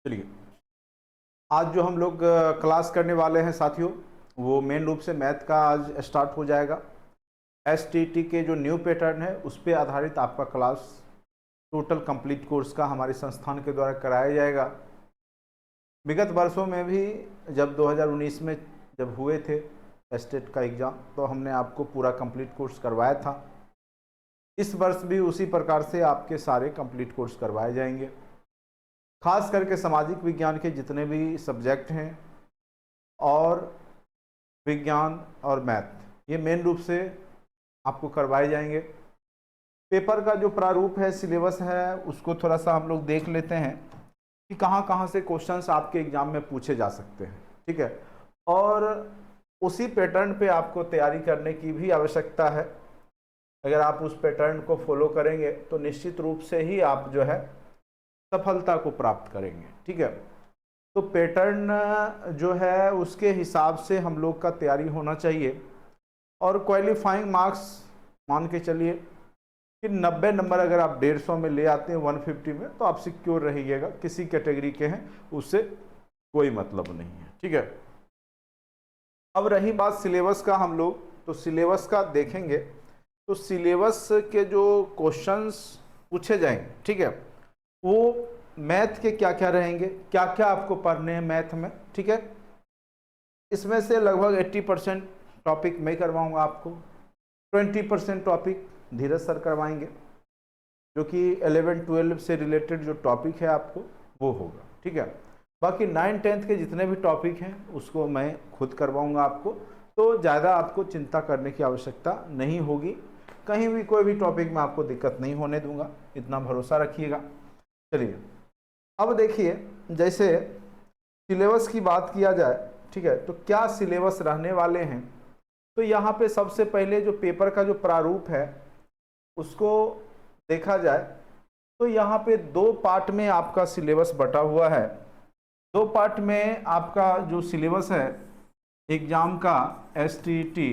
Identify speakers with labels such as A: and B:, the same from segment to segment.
A: चलिए, आज जो हम लोग क्लास करने वाले हैं साथियों, वो मेन रूप से मैथ का आज स्टार्ट हो जाएगा। एसटीटी के जो न्यू पैटर्न है उस पर आधारित आपका क्लास टोटल कंप्लीट कोर्स का हमारे संस्थान के द्वारा कराया जाएगा। विगत वर्षों में भी जब 2019 में जब हुए थे स्टेट का एग्ज़ाम, तो हमने आपको पूरा कंप्लीट कोर्स करवाया था। इस वर्ष भी उसी प्रकार से आपके सारे कंप्लीट कोर्स करवाए जाएंगे। खास करके सामाजिक विज्ञान के जितने भी सब्जेक्ट हैं और विज्ञान और मैथ, ये मेन रूप से आपको करवाए जाएंगे। पेपर का जो प्रारूप है, सिलेबस है, उसको थोड़ा सा हम लोग देख लेते हैं कि कहाँ कहाँ से क्वेश्चंस आपके एग्जाम में पूछे जा सकते हैं। ठीक है, और उसी पैटर्न पे आपको तैयारी करने की भी आवश्यकता है। अगर आप उस पैटर्न को फॉलो करेंगे तो निश्चित रूप से ही आप जो है सफलता को प्राप्त करेंगे। ठीक है, तो पैटर्न जो है उसके हिसाब से हम लोग का तैयारी होना चाहिए। और क्वालिफाइंग मार्क्स मान के चलिए कि 90 नंबर अगर आप 150 में ले आते हैं 150 में, तो आप सिक्योर रहिएगा। किसी कैटेगरी के हैं उससे कोई मतलब नहीं है। ठीक है, अब रही बात सिलेबस का, हम लोग तो सिलेबस का देखेंगे। तो सिलेबस के जो क्वेश्चंस पूछे जाएंगे, ठीक है, वो मैथ के क्या क्या रहेंगे, क्या क्या आपको पढ़ने हैं मैथ में। ठीक है, इसमें से लगभग 80% टॉपिक मैं करवाऊंगा आपको, 20% टॉपिक धीरज सर करवाएंगे, जो कि 11-12 से रिलेटेड जो टॉपिक है आपको वो होगा। ठीक है, बाकी 9-10 के जितने भी टॉपिक हैं उसको मैं खुद करवाऊंगा आपको, तो ज़्यादा आपको चिंता करने की आवश्यकता नहीं होगी। कहीं भी कोई भी टॉपिक में आपको दिक्कत नहीं होने दूंगा, इतना भरोसा रखिएगा। चलिए, अब देखिए, जैसे सिलेबस की बात किया जाए, ठीक है, तो क्या सिलेबस रहने वाले हैं। तो यहाँ पे सबसे पहले जो पेपर का जो प्रारूप है उसको देखा जाए तो यहाँ पे 2 पार्ट में आपका सिलेबस बटा हुआ है। 2 पार्ट में आपका जो सिलेबस है एग्जाम का एसटीटी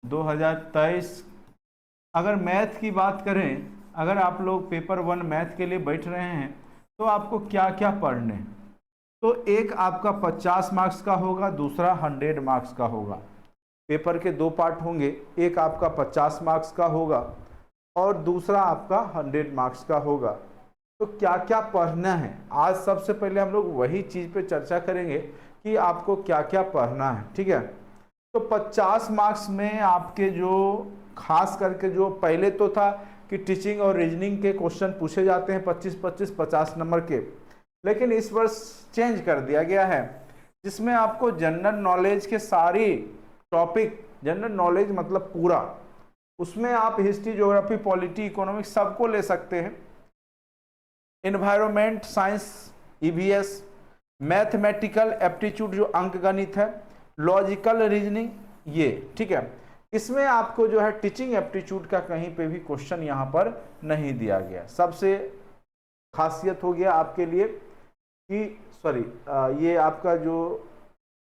A: 2023, अगर मैथ की बात करें, अगर आप लोग पेपर 1 मैथ के लिए बैठ रहे हैं तो आपको क्या क्या पढ़ने हैं। तो एक आपका 50 मार्क्स का होगा, दूसरा 100 मार्क्स का होगा। पेपर के 2 पार्ट होंगे, एक आपका 50 मार्क्स का होगा और दूसरा आपका 100 मार्क्स का होगा। तो क्या क्या पढ़ना है, आज सबसे पहले हम लोग वही चीज़ पे चर्चा करेंगे कि आपको क्या क्या पढ़ना है। ठीक है, तो 50 मार्क्स में आपके जो खास करके जो पहले तो था कि टीचिंग और रीजनिंग के क्वेश्चन पूछे जाते हैं 25-50 नंबर के, लेकिन इस वर्ष चेंज कर दिया गया है, जिसमें आपको जनरल नॉलेज के सारी टॉपिक, जनरल नॉलेज मतलब पूरा, उसमें आप हिस्ट्री, ज्योग्राफी, पॉलिटी, इकोनॉमिक्स सबको ले सकते हैं। Environment science, EVS, mathematical aptitude जो अंक गणित है, लॉजिकल रीजनिंग, ये। ठीक है, इसमें आपको जो है टीचिंग एप्टीट्यूड का कहीं पे भी क्वेश्चन यहाँ पर नहीं दिया गया। सबसे खासियत हो गया आपके लिए कि ये आपका जो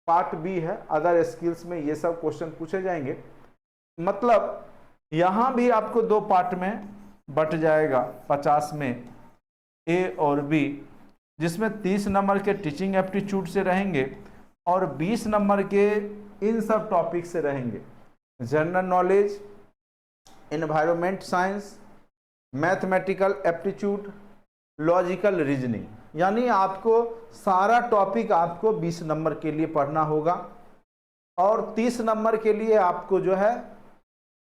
A: पार्ट बी है अदर स्किल्स में ये सब क्वेश्चन पूछे जाएंगे। मतलब यहाँ भी आपको 2 पार्ट में बट जाएगा 50 में, ए और बी, जिसमें 30 नंबर के टीचिंग एप्टीट्यूड से रहेंगे और 20 नंबर के इन सब टॉपिक से रहेंगे, general knowledge, environment science, mathematical aptitude, logical reasoning. यानी आपको सारा टॉपिक आपको 20 नंबर के लिए पढ़ना होगा और 30 नंबर के लिए आपको जो है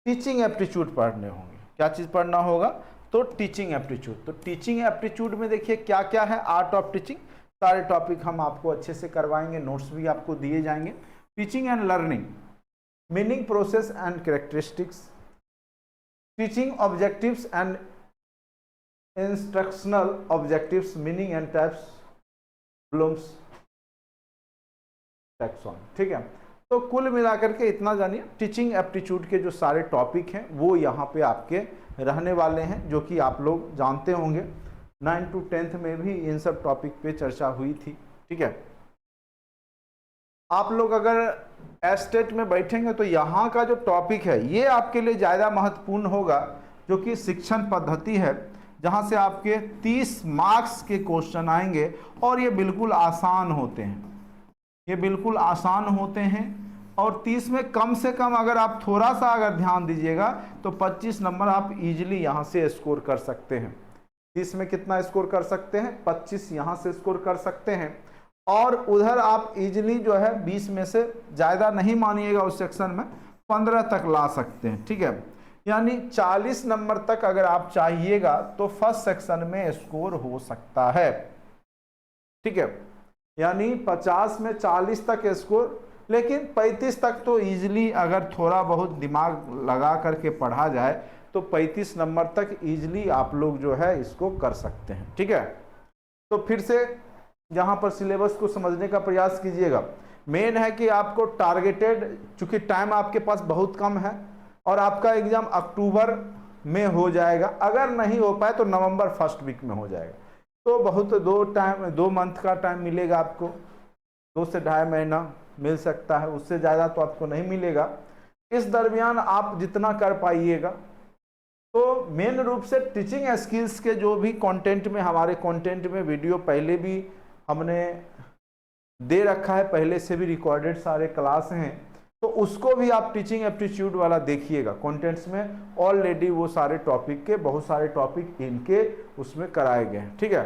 A: टीचिंग एप्टीट्यूड पढ़ने होंगे। क्या चीज़ पढ़ना होगा, तो टीचिंग एप्टीट्यूड। तो टीचिंग एप्टीट्यूड में देखिए क्या क्या है, आर्ट ऑफ टीचिंग, सारे टॉपिक हम आपको अच्छे से करवाएंगे, नोट्स भी आपको दिए जाएंगे। Teaching and learning, meaning, process and characteristics, teaching objectives and instructional objectives, meaning and types, Bloom's taxon. ठीक है, तो कुल मिलाकर के इतना जानिए, टीचिंग एप्टीट्यूड के जो सारे टॉपिक हैं वो यहाँ पे आपके रहने वाले हैं, जो कि आप लोग जानते होंगे 9 to 10 में भी इन सब टॉपिक पे चर्चा हुई थी। ठीक है, आप लोग अगर एस्टेट में बैठेंगे तो यहाँ का जो टॉपिक है ये आपके लिए ज़्यादा महत्वपूर्ण होगा, जो कि शिक्षण पद्धति है। जहां से आपके 30 मार्क्स के क्वेश्चन आएंगे और ये बिल्कुल आसान होते हैं, ये बिल्कुल आसान होते हैं। और 30 में कम से कम अगर आप थोड़ा सा अगर ध्यान दीजिएगा तो 25 नंबर आप इजीली यहां से स्कोर कर सकते हैं। 30 में कितना स्कोर कर सकते हैं? 25 यहां से स्कोर कर सकते हैं। और उधर आप इजीली जो है 20 में से ज़्यादा नहीं मानिएगा उस सेक्शन में, 15 तक ला सकते हैं, ठीक है। यानी 40 नंबर तक अगर आप चाहिएगा तो फर्स्ट सेक्शन में स्कोर हो सकता है, ठीक है। यानी 50 में 40 तक स्कोर, लेकिन 35 तक तो इजीली अगर थोड़ा बहुत दिमाग लगा करके पढ़ा जाए तो 35 नंबर तक इजीली आप लोग जो है इसको कर सकते हैं, ठीक है। तो फिर से यहाँ पर सिलेबस को समझने का प्रयास कीजिएगा। मेन है कि आपको टारगेटेड, चूंकि टाइम आपके पास बहुत कम है और आपका एग्जाम अक्टूबर में हो जाएगा, अगर नहीं हो पाए तो नवंबर फर्स्ट वीक में हो जाएगा। तो बहुत 2 मंथ का टाइम मिलेगा आपको, 2 से 2.5 महीना मिल सकता है, उससे ज़्यादा तो आपको नहीं मिलेगा। इस दरमियान आप जितना कर पाइएगा, तो मेन रूप से टीचिंग स्किल्स के जो भी कंटेंट में, हमारे कंटेंट में वीडियो पहले भी हमने दे रखा है, पहले से भी रिकॉर्डेड सारे क्लास हैं, तो उसको भी आप टीचिंग एप्टीट्यूड वाला देखिएगा। कंटेंट्स में ऑलरेडी वो सारे टॉपिक के बहुत सारे टॉपिक इनके उसमें कराए गए हैं, ठीक है।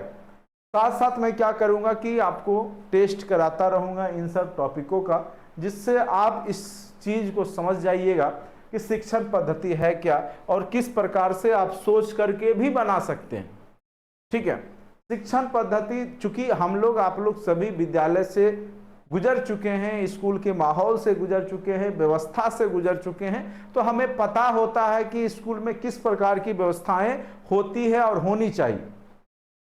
A: साथ साथ मैं क्या करूंगा कि आपको टेस्ट कराता रहूंगा इन सब टॉपिकों का, जिससे आप इस चीज को समझ जाइएगा कि शिक्षण पद्धति है क्या और किस प्रकार से आप सोच करके भी बना सकते हैं, ठीक है। शिक्षण पद्धति, चूंकि हम लोग आप लोग सभी विद्यालय से गुजर चुके हैं, स्कूल के माहौल से गुजर चुके हैं, व्यवस्था से गुजर चुके हैं, तो हमें पता होता है कि स्कूल में किस प्रकार की व्यवस्थाएं होती है और होनी चाहिए।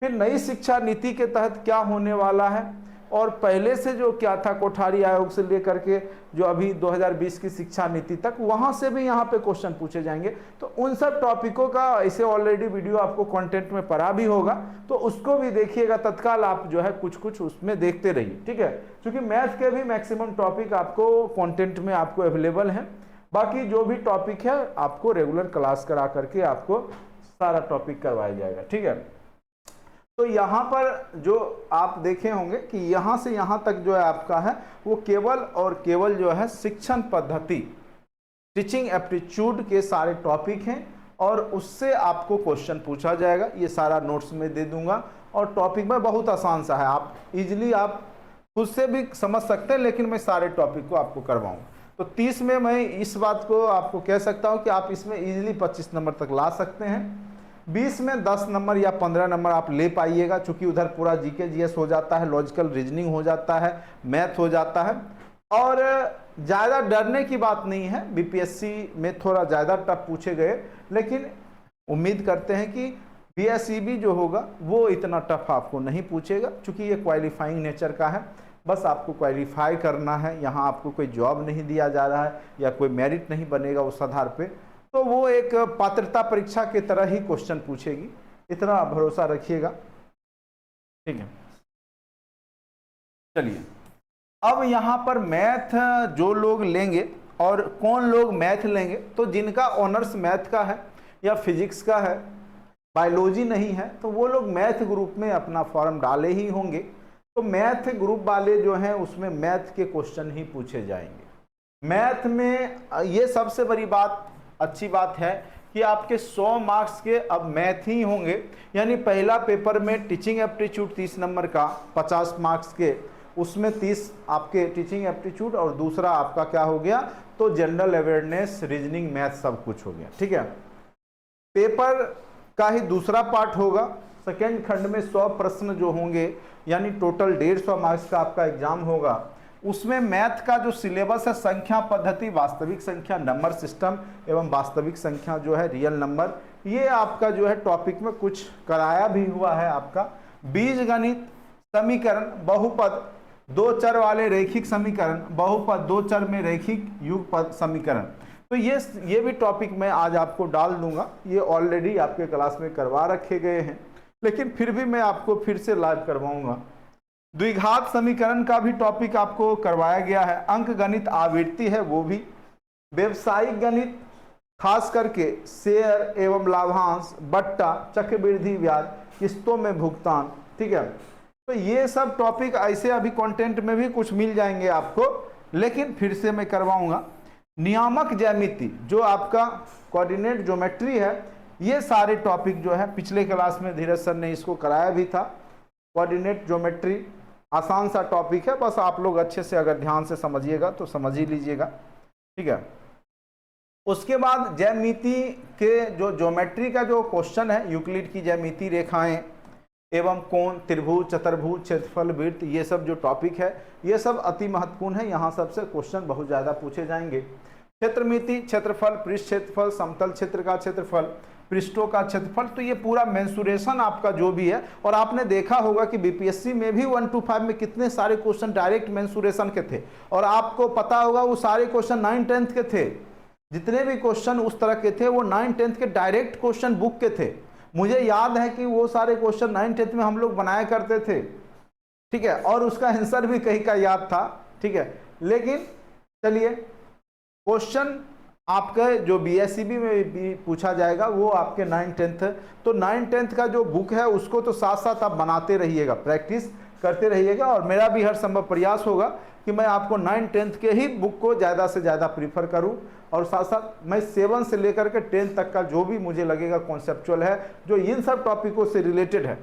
A: फिर नई शिक्षा नीति के तहत क्या होने वाला है और पहले से जो क्या था कोठारी आयोग से लेकर के जो अभी 2020 की शिक्षा नीति तक, वहां से भी यहाँ पे क्वेश्चन पूछे जाएंगे। तो उन सब टॉपिकों का ऐसे ऑलरेडी वीडियो आपको कंटेंट में पढ़ा भी होगा, तो उसको भी देखिएगा, तत्काल आप जो है कुछ कुछ उसमें देखते रहिए, ठीक है। क्योंकि मैथ के भी मैक्सिमम टॉपिक आपको कंटेंट में आपको अवेलेबल है। बाकी जो भी टॉपिक है आपको रेगुलर क्लास करा करके आपको सारा टॉपिक करवाया जाएगा, ठीक है। तो यहाँ पर जो आप देखे होंगे कि यहाँ से यहाँ तक जो है आपका है वो केवल और केवल जो है शिक्षण पद्धति, टीचिंग एप्टीट्यूड के सारे टॉपिक हैं और उससे आपको क्वेश्चन पूछा जाएगा। ये सारा नोट्स में दे दूंगा और टॉपिक में बहुत आसान सा है, आप इजीली आप खुद से भी समझ सकते हैं, लेकिन मैं सारे टॉपिक को आपको करवाऊँ। तो 30 में मैं इस बात को आपको कह सकता हूँ कि आप इसमें इजीली 25 नंबर तक ला सकते हैं। 20 में 10 नंबर या 15 नंबर आप ले पाइएगा, चूंकि उधर पूरा जीके जीएस हो जाता है, लॉजिकल रीजनिंग हो जाता है, मैथ हो जाता है। और ज़्यादा डरने की बात नहीं है, बीपीएससी में थोड़ा ज़्यादा टफ पूछे गए, लेकिन उम्मीद करते हैं कि बीएसईबी जो होगा वो इतना टफ आपको नहीं पूछेगा, चूँकि ये क्वालिफाइंग नेचर का है। बस आपको क्वालिफाई करना है, यहाँ आपको कोई जॉब नहीं दिया जा रहा है या कोई मेरिट नहीं बनेगा उस आधार पे, तो वो एक पात्रता परीक्षा की तरह ही क्वेश्चन पूछेगी, इतना भरोसा रखिएगा, ठीक है। चलिए, अब यहाँ पर मैथ जो लोग लेंगे और कौन लोग मैथ लेंगे, तो जिनका ऑनर्स मैथ का है या फिजिक्स का है, बायोलॉजी नहीं है, तो वो लोग मैथ ग्रुप में अपना फॉर्म डाले ही होंगे। तो मैथ ग्रुप वाले जो हैं उसमें मैथ के क्वेश्चन ही पूछे जाएंगे। मैथ में ये सबसे बड़ी बात, अच्छी बात है कि आपके 100 मार्क्स के अब मैथ ही होंगे। यानी पहला पेपर में टीचिंग एप्टीट्यूड 30 नंबर का 50 मार्क्स के, उसमें 30 आपके टीचिंग एप्टीट्यूड और दूसरा आपका क्या हो गया, तो जनरल अवेयरनेस, रीजनिंग, मैथ सब कुछ हो गया, ठीक है। पेपर का ही दूसरा पार्ट होगा, सेकेंड खंड में 100 प्रश्न जो होंगे, यानी टोटल 150 मार्क्स का आपका एग्जाम होगा। उसमें मैथ का जो सिलेबस है, संख्या पद्धति, वास्तविक संख्या, नंबर सिस्टम एवं वास्तविक संख्या जो है रियल नंबर, ये आपका जो है टॉपिक में कुछ कराया भी हुआ है आपका। बीजगणित, समीकरण, बहुपद, 2 चर वाले रैखिक समीकरण, बहुपद, 2 चर में रैखिक युगपद समीकरण, तो ये भी टॉपिक मैं आज आपको डाल दूंगा। ये ऑलरेडी आपके क्लास में करवा रखे गए हैं, लेकिन फिर भी मैं आपको फिर से लाइव करवाऊंगा। द्विघात समीकरण का भी टॉपिक आपको करवाया गया है। अंक गणित आवृत्ति है वो भी। व्यवसायिक गणित, खास करके शेयर एवं लाभांश, बट्टा, चक्रवृद्धि ब्याज, किस्तों में भुगतान। ठीक है, तो ये सब टॉपिक ऐसे अभी कंटेंट में भी कुछ मिल जाएंगे आपको, लेकिन फिर से मैं करवाऊंगा। नियामक ज्यामिति जो आपका कोऑर्डिनेट ज्योमेट्री है, ये सारे टॉपिक जो है पिछले क्लास में धीरज सर ने इसको कराया भी था। कोऑर्डिनेट ज्योमेट्री आसान सा टॉपिक है, बस आप लोग अच्छे से अगर ध्यान से समझिएगा तो समझ ही लीजिएगा। ठीक है, उसके बाद ज्यामिति के जो ज्योमेट्री का जो क्वेश्चन है, यूक्लिड की ज्यामिति, रेखाएं एवं कोण, त्रिभुज, चतुर्भुज, क्षेत्रफल, वृत्त, ये सब जो टॉपिक है ये सब अति महत्वपूर्ण है। यहाँ सबसे क्वेश्चन बहुत ज़्यादा पूछे जाएंगे। क्षेत्रमिति, क्षेत्रफल, पृष्ठ क्षेत्रफल, समतल क्षेत्र का क्षेत्रफल, पृष्ठों का क्षेत्रफल, तो ये पूरा मेंसुरेशन आपका जो भी है। और आपने देखा होगा कि बीपीएससी में भी 1 to 5 में कितने सारे क्वेश्चन डायरेक्ट मेंसुरेशन के थे, और आपको पता होगा वो सारे क्वेश्चन 9-10 के थे। जितने भी क्वेश्चन उस तरह के थे वो 9-10 के डायरेक्ट क्वेश्चन बुक के थे। मुझे याद है कि वो सारे क्वेश्चन 9-10 में हम लोग बनाया करते थे। ठीक है, और उसका आंसर भी कहीं का याद था। ठीक है, लेकिन चलिए क्वेश्चन आपका जो बीएससीबी में भी पूछा जाएगा वो आपके 9-10, तो 9-10 का जो बुक है उसको तो साथ साथ आप बनाते रहिएगा, प्रैक्टिस करते रहिएगा। और मेरा भी हर संभव प्रयास होगा कि मैं आपको 9-10 के ही बुक को ज़्यादा से ज़्यादा प्रीफर करूं, और साथ साथ मैं 7 से लेकर के 10 तक का जो भी मुझे लगेगा कॉन्सेप्चुअल है, जो इन सब टॉपिकों से रिलेटेड है,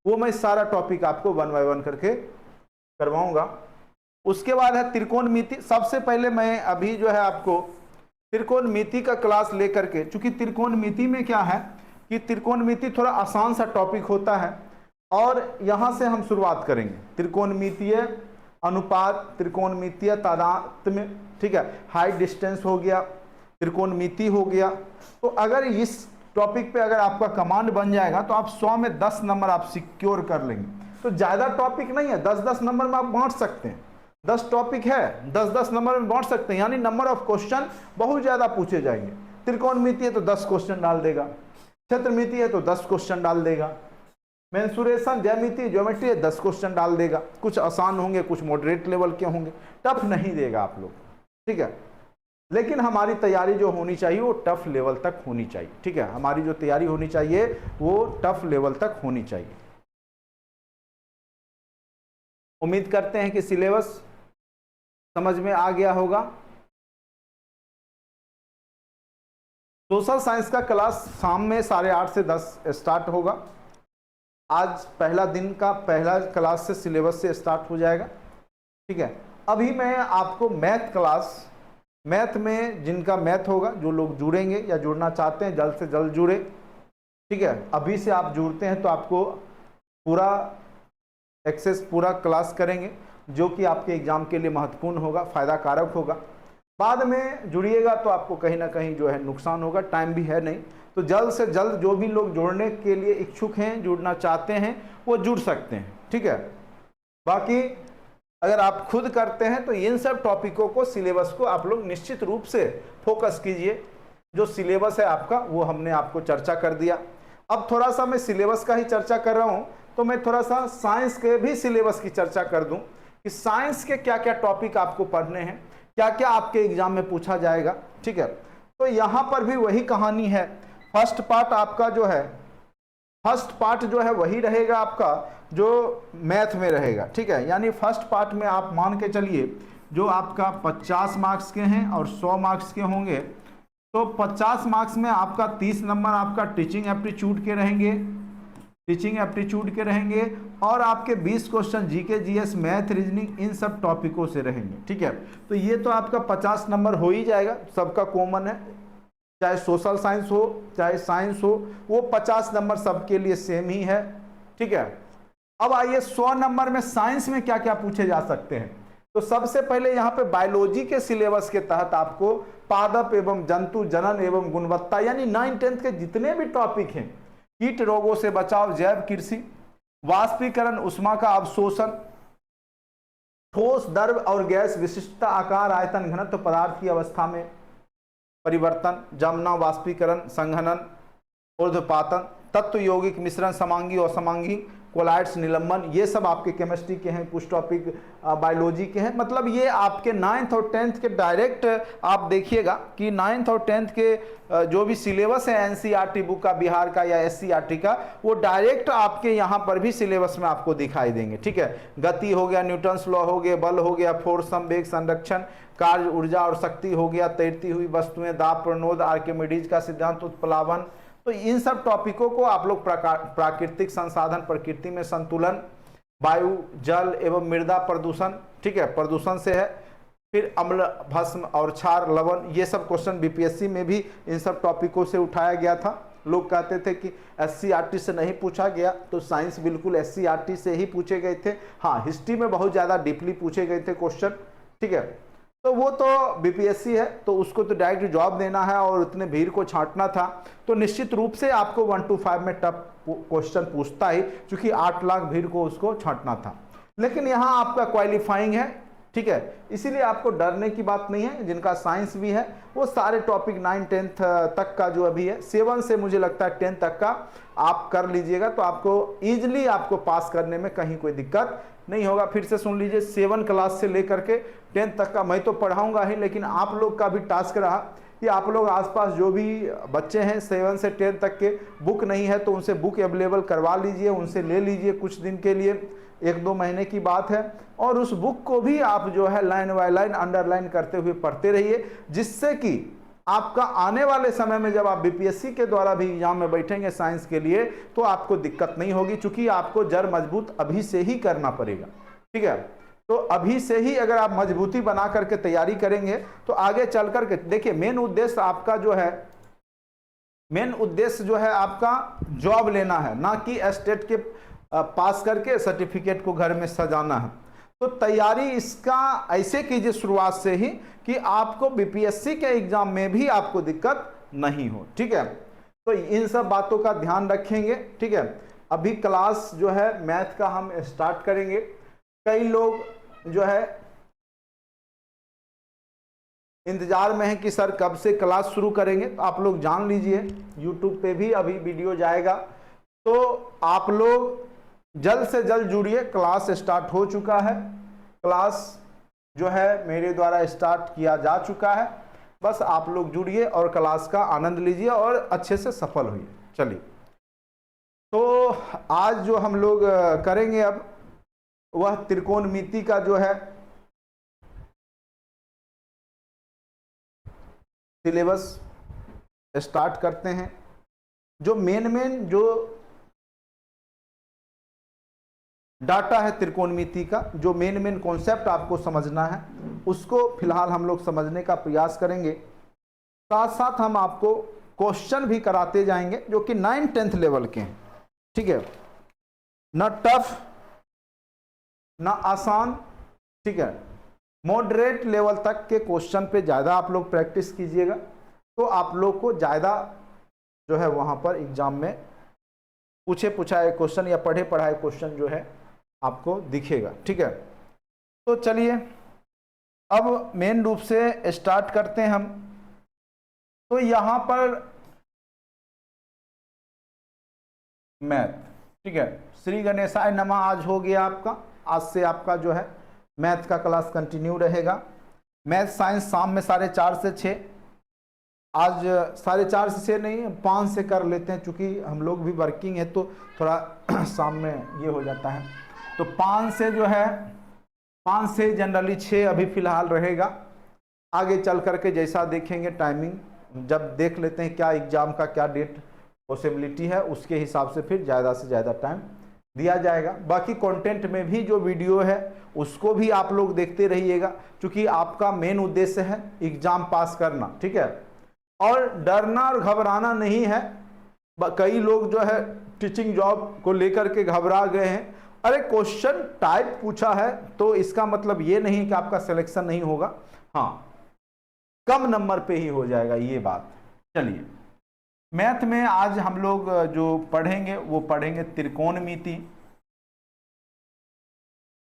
A: वो मैं सारा टॉपिक आपको 1 by 1 करके करवाऊंगा। उसके बाद है त्रिकोणमिति। सबसे पहले मैं अभी जो है आपको त्रिकोणमिति का क्लास लेकर के, चूंकि त्रिकोणमिति में क्या है कि त्रिकोणमिति थोड़ा आसान सा टॉपिक होता है, और यहाँ से हम शुरुआत करेंगे। त्रिकोणमितीय अनुपात, त्रिकोणमितीय तादात्म्य, ठीक है, हाइट डिस्टेंस हो गया, त्रिकोणमिति हो गया। तो अगर इस टॉपिक पे अगर आपका कमांड बन जाएगा तो आप 100 में 10 नंबर आप सिक्योर कर लेंगे। तो ज़्यादा टॉपिक नहीं है, 10-10 नंबर में आप बांट सकते हैं। 10 टॉपिक है, 10-10 नंबर में बांट सकते हैं, यानी नंबर ऑफ क्वेश्चन बहुत ज़्यादा पूछे जाएंगे। त्रिकोणमिति है तो 10 क्वेश्चन डाल देगा, क्षेत्रमिति है तो 10 क्वेश्चन डाल देगा, मेंसुरेशन, ज्यामिति, ज्योमेट्री 10 क्वेश्चन डाल देगा। कुछ आसान होंगे, कुछ मॉडरेट लेवल के होंगे, टफ नहीं देगा आप लोग। ठीक है, लेकिन हमारी तैयारी जो होनी चाहिए वो टफ लेवल तक होनी चाहिए। ठीक है, हमारी जो तैयारी होनी चाहिए वो टफ लेवल तक होनी चाहिए। उम्मीद करते हैं कि सिलेबस समझ में आ गया होगा। सोशल साइंस का क्लास शाम में 8:30 से 10 स्टार्ट होगा। आज पहला दिन का पहला क्लास से सिलेबस से स्टार्ट हो जाएगा। ठीक है, अभी मैं आपको मैथ क्लास, मैथ में जिनका मैथ होगा, जो लोग जुड़ेंगे या जुड़ना चाहते हैं जल्द से जल्द जुड़े। ठीक है, अभी से आप जुड़ते हैं तो आपको पूरा एक्सेस, पूरा क्लास करेंगे, जो कि आपके एग्ज़ाम के लिए महत्वपूर्ण होगा, फ़ायदा कारक होगा। बाद में जुड़िएगा तो आपको कहीं ना कहीं जो है नुकसान होगा, टाइम भी है नहीं। तो जल्द से जल्द जो भी लोग जुड़ने के लिए इच्छुक हैं, जुड़ना चाहते हैं, वो जुड़ सकते हैं। ठीक है, बाकी अगर आप खुद करते हैं तो इन सब टॉपिकों को, सिलेबस को आप लोग निश्चित रूप से फोकस कीजिए। जो सिलेबस है आपका वो हमने आपको चर्चा कर दिया। अब थोड़ा सा मैं सिलेबस का ही चर्चा कर रहा हूँ, तो मैं थोड़ा सा साइंस के भी सिलेबस की चर्चा कर दूँ कि साइंस के क्या क्या टॉपिक आपको पढ़ने हैं, क्या क्या आपके एग्जाम में पूछा जाएगा। ठीक है, तो यहाँ पर भी वही कहानी है। फर्स्ट पार्ट आपका जो है, फर्स्ट पार्ट जो है वही रहेगा आपका जो मैथ में रहेगा। ठीक है, यानी फर्स्ट पार्ट में आप मान के चलिए जो आपका 50 मार्क्स के हैं और 100 मार्क्स के होंगे, तो 50 मार्क्स में आपका 30 नंबर आपका टीचिंग एप्टीट्यूड के रहेंगे, टीचिंग एप्टीट्यूड के रहेंगे, और आपके 20 question GK, GS, math, reasoning, इन सब टॉपिकों से रहेंगे। ठीक है, तो ये तो आपका 50 नंबर हो ही जाएगा, सबका कॉमन है, चाहे सोशल साइंस हो चाहे साइंस हो, वो 50 नंबर सबके लिए सेम ही है। ठीक है, अब आइए 100 नंबर में साइंस में क्या क्या पूछे जा सकते हैं। तो सबसे पहले यहाँ पे बायोलॉजी के सिलेबस के तहत आपको पादप एवं जंतु जनन एवं गुणवत्ता, यानी 9-10 के जितने भी टॉपिक हैं, कीट रोगों से बचाव, जैव कृषि, वाष्पीकरण, उष्मा का अवशोषण, ठोस, द्रव और गैस, विशिष्टता, आकार, आयतन, घनत्व, पदार्थ की अवस्था में परिवर्तन, जमना, वाष्पीकरण, संघनन, ऊर्ध्वपातन, तत्व यौगिक मिश्रण, समांगी और समांगी, कोलाइड्स, निलंबन, ये सब आपके केमिस्ट्री के हैं, कुछ टॉपिक बायोलॉजी के हैं। मतलब ये आपके 9th और 10th के डायरेक्ट आप देखिएगा कि 9th और 10th के जो भी सिलेबस है एनसीईआरटी बुक का, बिहार का या एससीईआरटी का, वो डायरेक्ट आपके यहाँ पर भी सिलेबस में आपको दिखाई देंगे। ठीक है, गति हो गया, न्यूटन्स लॉ हो गया, बल हो गया, फोर्स, संवेग, संरक्षण, कार्य, ऊर्जा और शक्ति हो गया, तैरती हुई वस्तुएं, दाब प्रणोद, आर्किमिडीज का सिद्धांत, उत्प्लावन। तो इन सब टॉपिकों को आप लोग प्राकृतिक संसाधन, प्रकृति में संतुलन, वायु, जल एवं मृदा प्रदूषण, ठीक है, प्रदूषण से है, फिर अम्ल, भस्म और क्षार, लवण, ये सब क्वेश्चन बीपीएससी में भी इन सब टॉपिकों से उठाया गया था। लोग कहते थे कि एससीईआरटी से नहीं पूछा गया, तो साइंस बिल्कुल एससीईआरटी से ही पूछे गए थे। हाँ, हिस्ट्री में बहुत ज़्यादा डीपली पूछे गए थे क्वेश्चन, ठीक है, तो वो तो बीपीएससी है, तो उसको तो डायरेक्ट जॉब देना है और उतने भीड़ को छांटना था, तो निश्चित रूप से आपको 1 to 5 में टफ क्वेश्चन पूछता ही, क्योंकि 8 लाख भीड़ को उसको छांटना था। लेकिन यहाँ आपका क्वालिफाइंग है, ठीक है, इसीलिए आपको डरने की बात नहीं है। जिनका साइंस भी है वो सारे टॉपिक 9-10 तक का जो अभी है, 7 से मुझे लगता है 10 तक का आप कर लीजिएगा, तो आपको ईजिली आपको पास करने में कहीं कोई दिक्कत नहीं होगा। फिर से सुन लीजिए, 7 क्लास से लेकर के 10 तक का मैं तो पढ़ाऊंगा ही, लेकिन आप लोग का भी टास्क रहा कि आप लोग आसपास जो भी बच्चे हैं 7 से 10 तक के, बुक नहीं है तो उनसे बुक अवेलेबल करवा लीजिए, उनसे ले लीजिए कुछ दिन के लिए, 1-2 महीने की बात है, और उस बुक को भी आप जो है लाइन बाय लाइन अंडरलाइन करते हुए पढ़ते रहिए, जिससे कि आपका आने वाले समय में जब आप बीपीएससी के द्वारा भी एग्जाम में बैठेंगे साइंस के लिए, तो आपको दिक्कत नहीं होगी, क्योंकि आपको जड़ मजबूत अभी से ही करना पड़ेगा। ठीक है, तो अभी से ही अगर आप मजबूती बना करके तैयारी करेंगे तो आगे चल करके देखिए, मेन उद्देश्य आपका जो है, मेन उद्देश्य जो है आपका जॉब लेना है, ना कि स्टेट के पास करके सर्टिफिकेट को घर में सजाना है। तो तैयारी इसका ऐसे कीजिए शुरुआत से ही कि आपको बीपीएससी के एग्जाम में भी आपको दिक्कत नहीं हो। ठीक है, तो इन सब बातों का ध्यान रखेंगे। ठीक है, अभी क्लास जो है मैथ का हम स्टार्ट करेंगे। कई लोग जो है इंतजार में है कि सर कब से क्लास शुरू करेंगे, तो आप लोग जान लीजिए यूट्यूब पे भी अभी वीडियो जाएगा, तो आप लोग जल्द से जल्द जुड़िए। क्लास स्टार्ट हो चुका है, क्लास जो है मेरे द्वारा स्टार्ट किया जा चुका है, बस आप लोग जुड़िए और क्लास का आनंद लीजिए और अच्छे से सफल होइए। चलिए, तो आज जो हम लोग करेंगे अब वह त्रिकोणमिति का जो है सिलेबस स्टार्ट करते हैं। जो मेन जो डाटा है त्रिकोणमिति का, जो मेन कॉन्सेप्ट आपको समझना है, उसको फिलहाल हम लोग समझने का प्रयास करेंगे। साथ साथ हम आपको क्वेश्चन भी कराते जाएंगे जो कि 9-10 लेवल के हैं। ठीक है, ना टफ ना आसान, ठीक है, मॉडरेट लेवल तक के क्वेश्चन पे ज़्यादा आप लोग प्रैक्टिस कीजिएगा, तो आप लोग को ज़्यादा जो है वहाँ पर एग्जाम में पूछे पुछाए क्वेश्चन या पढ़े पढ़ाए क्वेश्चन जो है आपको दिखेगा। ठीक है, तो चलिए अब मेन रूप से स्टार्ट करते हैं हम। तो यहाँ पर मैथ, ठीक है, श्री गणेशाय नमः आज हो गया आपका। आज से आपका जो है मैथ का क्लास कंटिन्यू रहेगा। मैथ साइंस शाम में 4:30 से 6, आज 4:30 से 6 नहीं, 5 से कर लेते हैं, चूँकि हम लोग भी वर्किंग है तो थोड़ा शाम में ये हो जाता है, तो 5 से जो है 5 से जनरली 6 अभी फ़िलहाल रहेगा। आगे चल करके जैसा देखेंगे टाइमिंग, जब देख लेते हैं क्या एग्ज़ाम का क्या डेट पॉसिबिलिटी है, उसके हिसाब से फिर ज़्यादा से ज़्यादा टाइम दिया जाएगा। बाकी कंटेंट में भी जो वीडियो है उसको भी आप लोग देखते रहिएगा, क्योंकि आपका मेन उद्देश्य है एग्ज़ाम पास करना। ठीक है, और डरना और घबराना नहीं है। कई लोग जो है टीचिंग जॉब को लेकर के घबरा गए हैं, अरे क्वेश्चन टाइप पूछा है तो इसका मतलब ये नहीं कि आपका सिलेक्शन नहीं होगा, हाँ कम नंबर पे ही हो जाएगा, ये बात। चलिए, मैथ में आज हम लोग जो पढ़ेंगे वो पढ़ेंगे त्रिकोणमिति,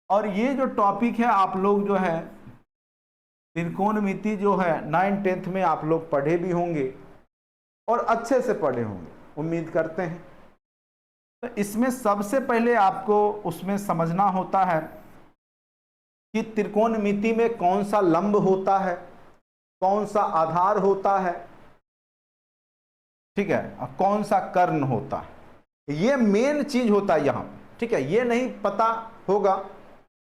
A: और ये जो टॉपिक है आप लोग जो है त्रिकोणमिति जो है 9-10 में आप लोग पढ़े भी होंगे और अच्छे से पढ़े होंगे, उम्मीद करते हैं। तो इसमें सबसे पहले आपको उसमें समझना होता है कि त्रिकोणमिति में कौन सा लंब होता है, कौन सा आधार होता है, ठीक है, और कौन सा कर्ण होता है। ये मेन चीज होता है यहाँ, ठीक है। ये नहीं पता होगा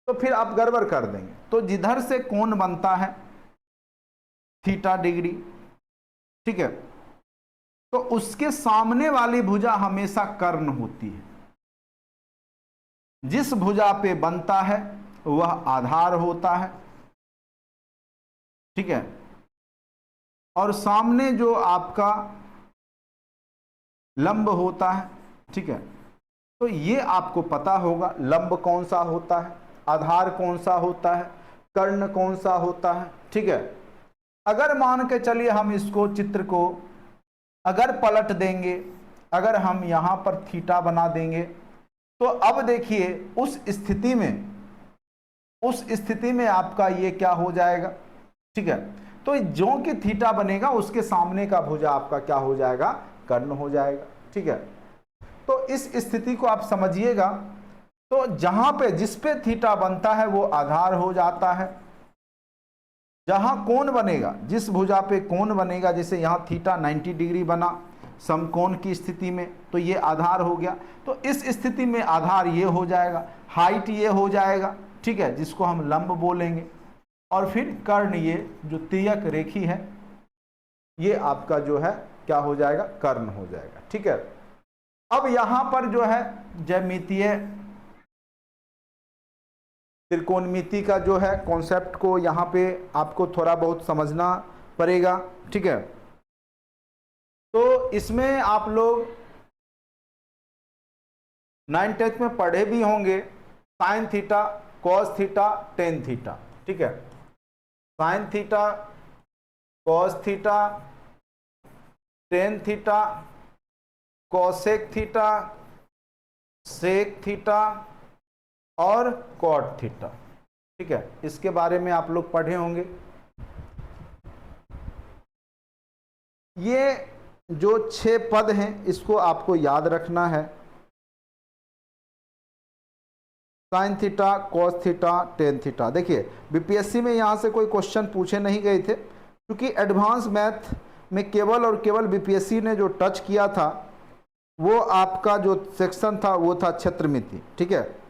A: तो फिर आप गड़बड़ कर देंगे। तो जिधर से कोण बनता है थीटा डिग्री, ठीक है, तो उसके सामने वाली भुजा हमेशा कर्ण होती है। जिस भुजा पे बनता है वह आधार होता है, ठीक है। और सामने जो आपका लंब होता है, ठीक है, तो ये आपको पता होगा लंब कौन सा होता है, आधार कौन सा होता है, कर्ण कौन सा होता है, ठीक है। अगर मान के चलिए हम इसको चित्र को अगर पलट देंगे, अगर हम यहां पर थीटा बना देंगे, तो अब देखिए उस स्थिति में आपका ये क्या हो जाएगा, ठीक है। तो जो कि थीटा बनेगा उसके सामने का भुजा आपका क्या हो जाएगा, कर्ण हो जाएगा, ठीक है। तो इस स्थिति को आप समझिएगा। तो जहां पे जिस पे थीटा बनता है वो आधार हो जाता है। जहां कोण बनेगा, जिस भुजा पे कोण बनेगा, जैसे यहां थीटा 90 डिग्री बना समकोण की स्थिति में, तो ये आधार हो गया। तो इस स्थिति में आधार ये हो जाएगा, हाइट ये हो जाएगा, ठीक है, जिसको हम लंब बोलेंगे। और फिर कर्ण ये जो तिर्यक रेखी है ये आपका जो है क्या हो जाएगा, कर्ण हो जाएगा, ठीक है। अब यहां पर जो है ज्यामितीय त्रिकोणमिति का जो है कॉन्सेप्ट को यहाँ पे आपको थोड़ा बहुत समझना पड़ेगा, ठीक है। तो इसमें आप लोग 9th 10th में पढ़े भी होंगे sine theta, cos theta, tan theta, ठीक है। Sine theta, cos theta, tan theta, cosec theta, sec theta और कॉट थीटा, ठीक है। इसके बारे में आप लोग पढ़े होंगे। ये जो 6 पद हैं इसको आपको याद रखना है, sine theta, cos theta, tan theta. देखिए बीपीएससी में यहाँ से कोई क्वेश्चन पूछे नहीं गए थे, क्योंकि एडवांस मैथ में केवल और केवल बीपीएससी ने जो टच किया था वो आपका जो सेक्शन था वो था क्षेत्रमिति, ठीक है।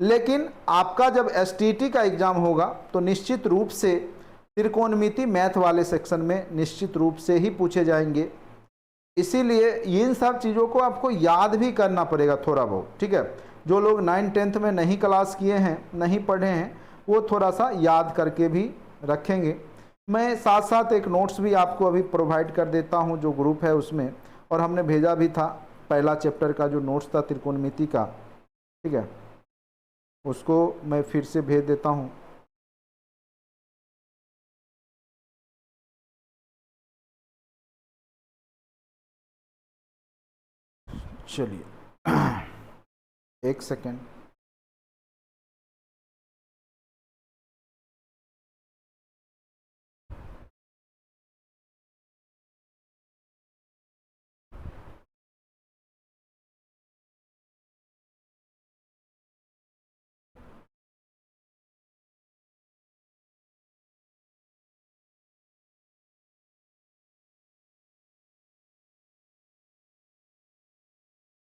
A: लेकिन आपका जब एसटीटी का एग्जाम होगा तो निश्चित रूप से त्रिकोणमिति मैथ वाले सेक्शन में निश्चित रूप से ही पूछे जाएंगे। इसीलिए इन सब चीज़ों को आपको याद भी करना पड़ेगा थोड़ा बहुत, ठीक है। जो लोग 9th 10th में नहीं क्लास किए हैं, नहीं पढ़े हैं, वो थोड़ा सा याद करके भी रखेंगे। मैं साथ साथ एक नोट्स भी आपको अभी प्रोवाइड कर देता हूँ जो ग्रुप है उसमें, और हमने भेजा भी था पहला चैप्टर का जो नोट्स था त्रिकोणमिति का, ठीक है, उसको मैं फिर से भेज देता हूँ। चलिए एक सेकेंड।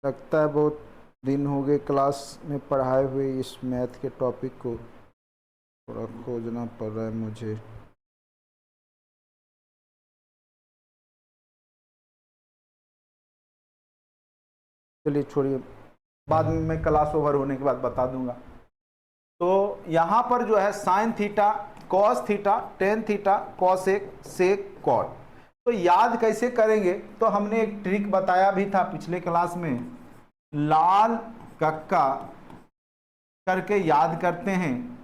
A: लगता है बहुत दिन हो गए क्लास में पढ़ाए हुए इस मैथ के टॉपिक को थोड़ा खोजना पड़ रहा है मुझे। चलिए छोड़िए, बाद में मैं क्लास ओवर होने के बाद बता दूंगा। तो यहाँ पर जो है sine theta, cos theta, tan theta, cosec, sec, cot. तो याद कैसे करेंगे, तो हमने एक ट्रिक बताया भी था पिछले क्लास में, लाल कक्का करके याद करते हैं,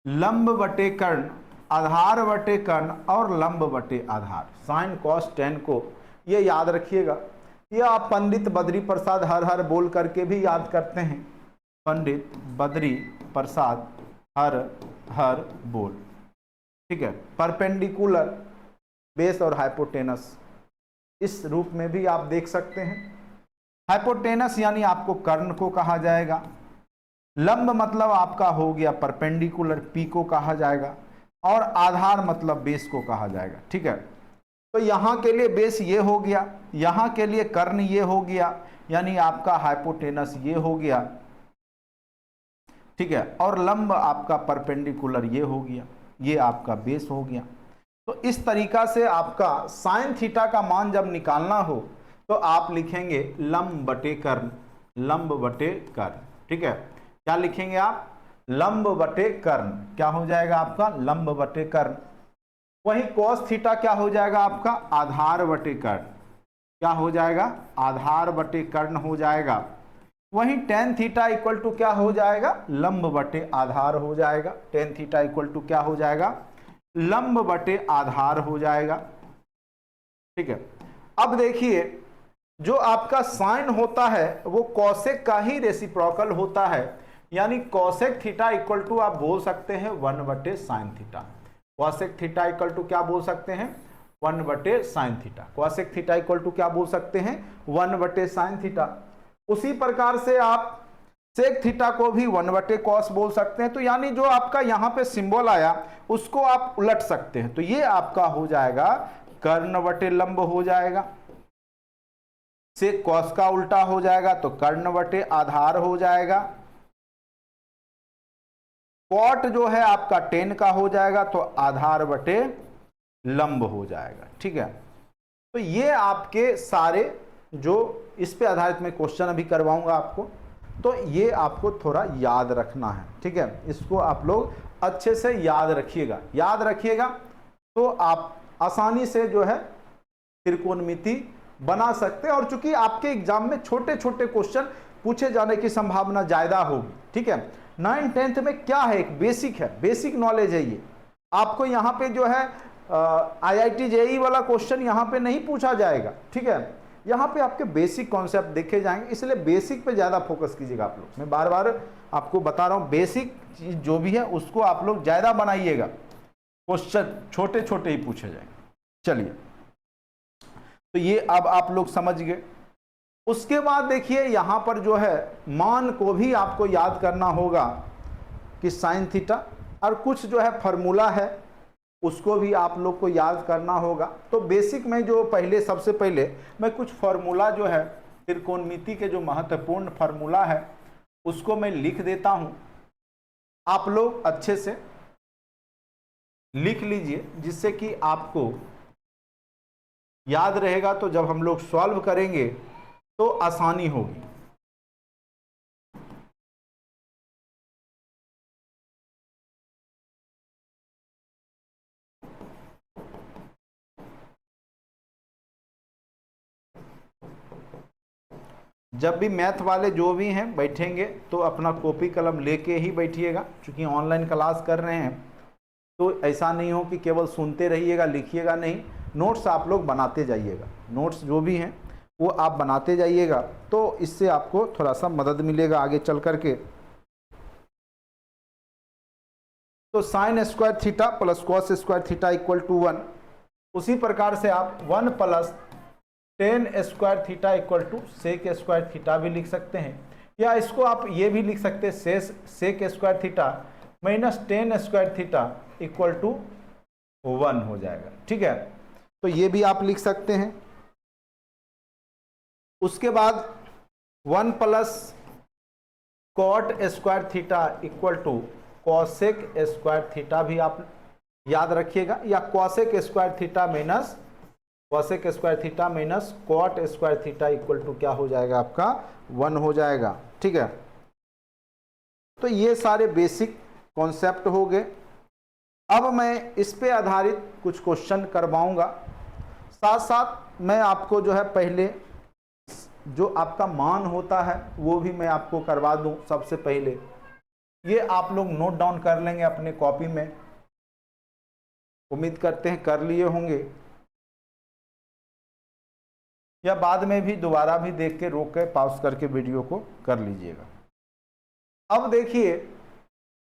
A: लंब बटे कर्ण, आधार बटे कर्ण और लंब बटे आधार। साइन कॉस टेन को ये याद रखिएगा। ये आप पंडित बद्री प्रसाद हर हर बोल करके भी याद करते हैं, पंडित बद्री प्रसाद हर हर बोल, ठीक है। परपेंडिकुलर, बेस और हाइपोटेनस, इस रूप में भी आप देख सकते हैं। हाइपोटेनस यानी आपको कर्ण को कहा जाएगा। लंब मतलब आपका हो गया परपेंडिकुलर, पी को कहा जाएगा। और आधार मतलब बेस को कहा जाएगा। ठीक है, तो यहां के लिए बेस ये हो गया, यहां के लिए कर्ण ये हो गया, यानी आपका हाइपोटेनस ये हो गया। ठीक है, और लंब आपका परपेंडिकुलर ये हो गया, ये आपका बेस हो गया। तो इस तरीका से आपका साइन थीटा का मान जब निकालना हो तो आप लिखेंगे लंब बटे कर्ण, लंब बटे कर्ण। ठीक है, क्या लिखेंगे आप? लंब बटे कर्ण। क्या हो जाएगा आपका? लंब बटे कर्ण। वही cos थीटा क्या हो जाएगा आपका? आधार बटे कर्ण। क्या हो जाएगा? आधार बटे कर्ण हो जाएगा। वही tan थीटा इक्वल टू क्या हो जाएगा? लंब बटे आधार हो जाएगा। tan थीटा इक्वल टू क्या हो जाएगा? लंब बटे आधार हो जाएगा। ठीक है, अब देखिए जो आपका साइन होता है वो कॉसेक का ही रेसिप्रोकल होता है, यानी कॉसेक थीटा इक्वल टू आप बोल सकते हैं 1 बटे sine theta. Cosec theta equal to क्या बोल सकते हैं? 1 बटे sine theta. Cosec theta equal to क्या बोल सकते हैं? 1 बटे साइन थीटा। उसी प्रकार से आप सेक थीटा को भी 1 बटे कॉस बोल सकते हैं। तो यानी जो आपका यहां पे सिंबल आया उसको आप उलट सकते हैं, तो ये आपका हो जाएगा कर्ण बटे लंब हो जाएगा। सेक कॉस का उल्टा हो जाएगा तो कर्ण बटे आधार हो जाएगा। कॉट जो है आपका tan का हो जाएगा तो आधार बटे लंब हो जाएगा। ठीक है, तो ये आपके सारे जो इस पे आधारित मैं क्वेश्चन अभी करवाऊंगा आपको, तो ये आपको थोड़ा याद रखना है। ठीक है, इसको आप लोग अच्छे से याद रखिएगा। याद रखिएगा तो आप आसानी से जो है त्रिकोणमिति बना सकते हैं। और चूंकि आपके एग्जाम में छोटे छोटे क्वेश्चन पूछे जाने की संभावना ज्यादा होगी। ठीक है, 9th 10th में क्या है? एक बेसिक है, बेसिक नॉलेज है ये। आपको यहाँ पे जो है IIT JEE वाला क्वेश्चन यहाँ पे नहीं पूछा जाएगा। ठीक है, यहाँ पे आपके बेसिक कॉन्सेप्ट देखे जाएंगे, इसलिए बेसिक पे ज्यादा फोकस कीजिएगा आप लोग। मैं बार बार आपको बता रहा हूँ, बेसिक चीज जो भी है उसको आप लोग ज्यादा बनाइएगा, क्वेश्चन छोटे छोटे ही पूछे जाएंगे। चलिए, तो ये अब आप लोग समझ गए। उसके बाद देखिए यहां पर जो है मान को भी आपको याद करना होगा कि साइन थीटा, और कुछ जो है फॉर्मूला है उसको भी आप लोग को याद करना होगा। तो बेसिक में जो पहले सबसे पहले मैं कुछ फॉर्मूला जो है त्रिकोणमिति के जो महत्वपूर्ण फॉर्मूला है उसको मैं लिख देता हूं, आप लोग अच्छे से लिख लीजिए जिससे कि आपको याद रहेगा। तो जब हम लोग सॉल्व करेंगे तो आसानी होगी। जब भी मैथ वाले जो भी हैं बैठेंगे तो अपना कॉपी कलम लेके ही बैठिएगा, क्योंकि ऑनलाइन क्लास कर रहे हैं। तो ऐसा नहीं हो कि केवल सुनते रहिएगा, लिखिएगा नहीं। नोट्स आप लोग बनाते जाइएगा, नोट्स जो भी हैं वो आप बनाते जाइएगा, तो इससे आपको थोड़ा सा मदद मिलेगा आगे चल करके। तो sine square theta plus cos square theta equal to 1। उसी प्रकार से आप 1 plus tan square theta equal to sec square theta भी लिख सकते हैं, या इसको आप ये भी लिख सकते हैं sec square theta minus tan square theta equal to 1 हो जाएगा। ठीक है, तो ये भी आप लिख सकते हैं। उसके बाद 1 plus cot square theta equal to cosec square theta भी आप याद रखिएगा, या cosec square theta minus cosec square theta minus cot square theta equal to क्या हो जाएगा आपका? 1 हो जाएगा। ठीक है, तो ये सारे बेसिक कॉन्सेप्ट हो गए। अब मैं इस पे आधारित कुछ क्वेश्चन करवाऊंगा, साथ साथ मैं आपको जो है पहले जो आपका मान होता है वो भी मैं आपको करवा दूं। सबसे पहले ये आप लोग नोट डाउन कर लेंगे अपने कॉपी में, उम्मीद करते हैं कर लिए होंगे, या बाद में भी दोबारा भी देख के रोक के पॉज करके वीडियो को कर लीजिएगा। अब देखिए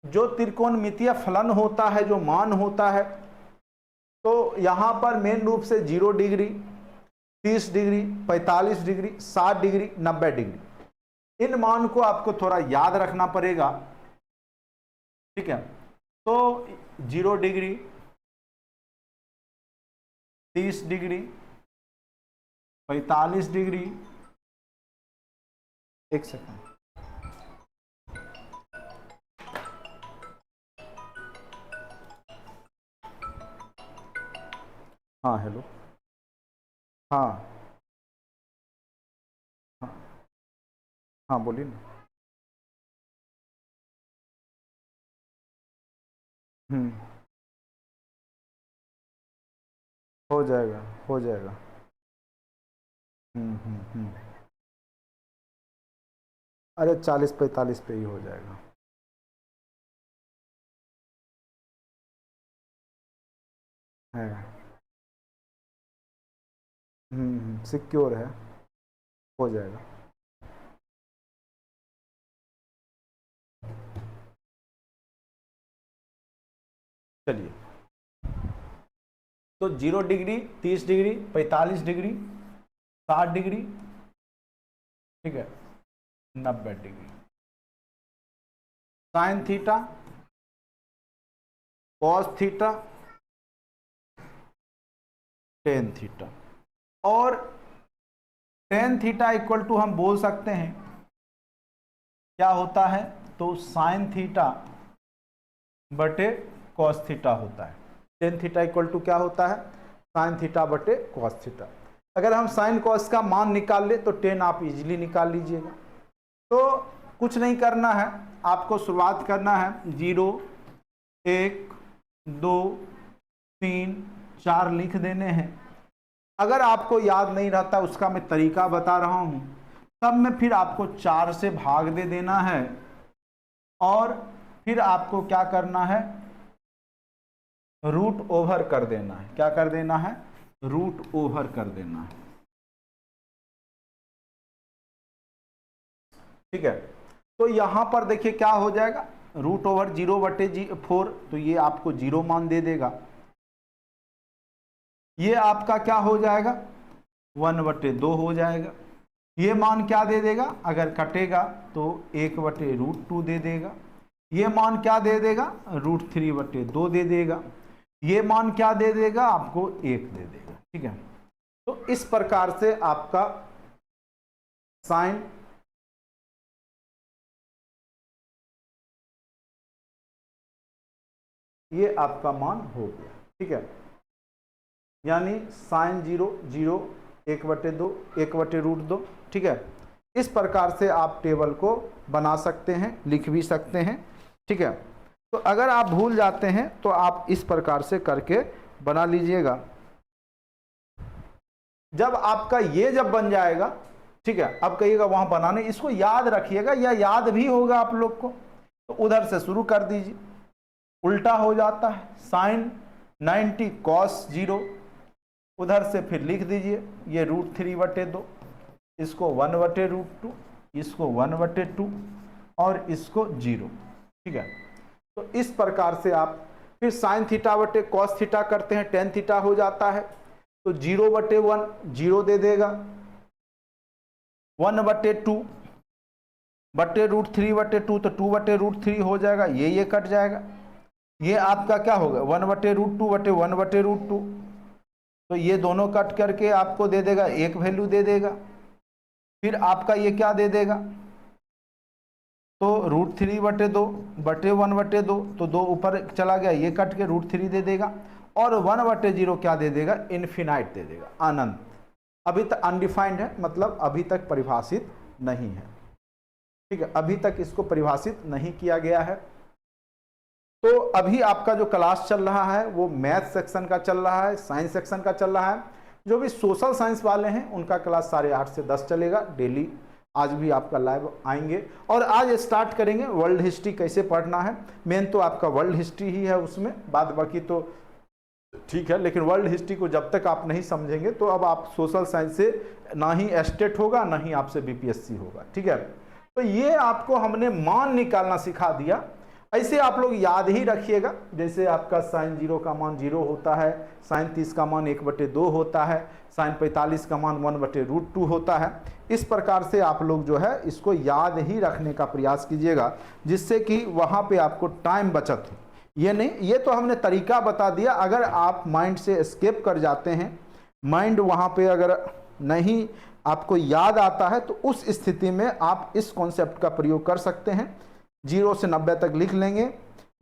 A: जो त्रिकोणमितीय फलन होता है, जो मान होता है, तो यहां पर मेन रूप से 0 degree, 30 degree, 45 degree, 60 degree, 90 degree. इन मान को आपको थोड़ा याद रखना पड़ेगा, ठीक है। तो 0 डिग्री, 30 डिग्री, 45 डिग्री, एक सेकंड, हाँ हेलो, हाँ हाँ हाँ बोलिए ना। हो जाएगा, हो जाएगा। हम्म। अरे 40-45 पे ही हो जाएगा। है, सिक्योर है, हो जाएगा। चलिए, तो 0 डिग्री, 30 डिग्री, 45 डिग्री, 60 डिग्री, ठीक है, 90 degree. Sign theta, cos theta, tan theta. और टेन थीटा इक्वल टू हम बोल सकते हैं क्या होता है, तो साइन थीटा बटे कॉस थीटा होता है। टेन थीटा इक्वल टू क्या होता है, साइन थीटा बटे कॉस थीटा। अगर हम साइन कॉस का मान निकाल ले तो टेन आप इजीली निकाल लीजिएगा। तो कुछ नहीं करना है, आपको शुरुआत करना है 0, 1, 2, 3, 4 लिख देने हैं। अगर आपको याद नहीं रहता, उसका मैं तरीका बता रहा हूं, तब में फिर आपको 4 से भाग दे देना है और फिर आपको क्या करना है, रूट ओवर कर देना है। क्या कर देना है, रूट ओवर कर देना है, ठीक है। तो यहां पर देखिए क्या हो जाएगा, रूट ओवर 0/4, तो ये आपको 0 मान दे देगा। ये आपका क्या हो जाएगा, 1/2 हो जाएगा। ये मान क्या दे देगा, अगर कटेगा तो 1/√2 दे देगा। ये मान क्या दे देगा, √3/2 दे देगा। ये मान क्या दे देगा, आपको 1 दे देगा, ठीक है। तो इस प्रकार से आपका साइन ये आपका मान हो गया, ठीक है। यानी साइन 0, 0, 1/2, 1/√2, ठीक है। इस प्रकार से आप टेबल को बना सकते हैं, लिख भी सकते हैं, ठीक है। तो अगर आप भूल जाते हैं तो आप इस प्रकार से करके बना लीजिएगा। जब आपका ये जब बन जाएगा, ठीक है, अब कहिएगा वहां बनाने, इसको याद रखिएगा, या याद भी होगा आप लोग को, तो उधर से शुरू कर दीजिए। उल्टा हो जाता है, साइन 90 कॉस 0, उधर से फिर लिख दीजिए ये √3/2, इसको 1/√2, इसको 1/2 और इसको 0, ठीक है। तो इस प्रकार से आप फिर साइन थीटा बटे कॉस थीटा करते हैं, टेन थीटा हो जाता है, तो 0/1 0 दे देगा, 1/2 बटे √3/2 तो 2/√3 हो जाएगा। ये कट जाएगा, ये आपका क्या होगा 1/√2 बटे 1/√2, तो ये दोनों कट करके आपको दे देगा, एक वैल्यू दे देगा। फिर आपका ये क्या दे देगा, तो √3/2 बटे 1/2, तो 2 ऊपर चला गया, ये कट के √3 दे देगा। और 1/0 क्या दे देगा, इन्फिनाइट दे देगा, अनंत। अभी तक अनडिफाइंड है, मतलब अभी तक परिभाषित नहीं है, ठीक है, अभी तक इसको परिभाषित नहीं किया गया है। तो अभी आपका जो क्लास चल रहा है वो मैथ सेक्शन का चल रहा है, साइंस सेक्शन का चल रहा है। जो भी सोशल साइंस वाले हैं उनका क्लास 8:30 से 10 चलेगा डेली। आज भी आपका लाइव आएंगे और आज स्टार्ट करेंगे वर्ल्ड हिस्ट्री कैसे पढ़ना है। मेन तो आपका वर्ल्ड हिस्ट्री ही है उसमें, बाद बाकी तो ठीक है, लेकिन वर्ल्ड हिस्ट्री को जब तक आप नहीं समझेंगे तो अब आप सोशल साइंस से ना ही एस्टेट होगा ना ही आपसे बीपीएससी होगा, ठीक है। तो ये आपको हमने मान निकालना सिखा दिया। ऐसे आप लोग याद ही रखिएगा, जैसे आपका साइन 0 का मान 0 होता है, साइन 30 का मान 1/2 होता है, साइन 45 का मान 1/√2 होता है। इस प्रकार से आप लोग जो है इसको याद ही रखने का प्रयास कीजिएगा, जिससे कि वहाँ पे आपको टाइम बचत हो। ये नहीं, ये तो हमने तरीका बता दिया, अगर आप माइंड से एस्केप कर जाते हैं, माइंड वहाँ पे अगर नहीं आपको याद आता है, तो उस स्थिति में आप इस कॉन्सेप्ट का प्रयोग कर सकते हैं। 0 से 90 तक लिख लेंगे,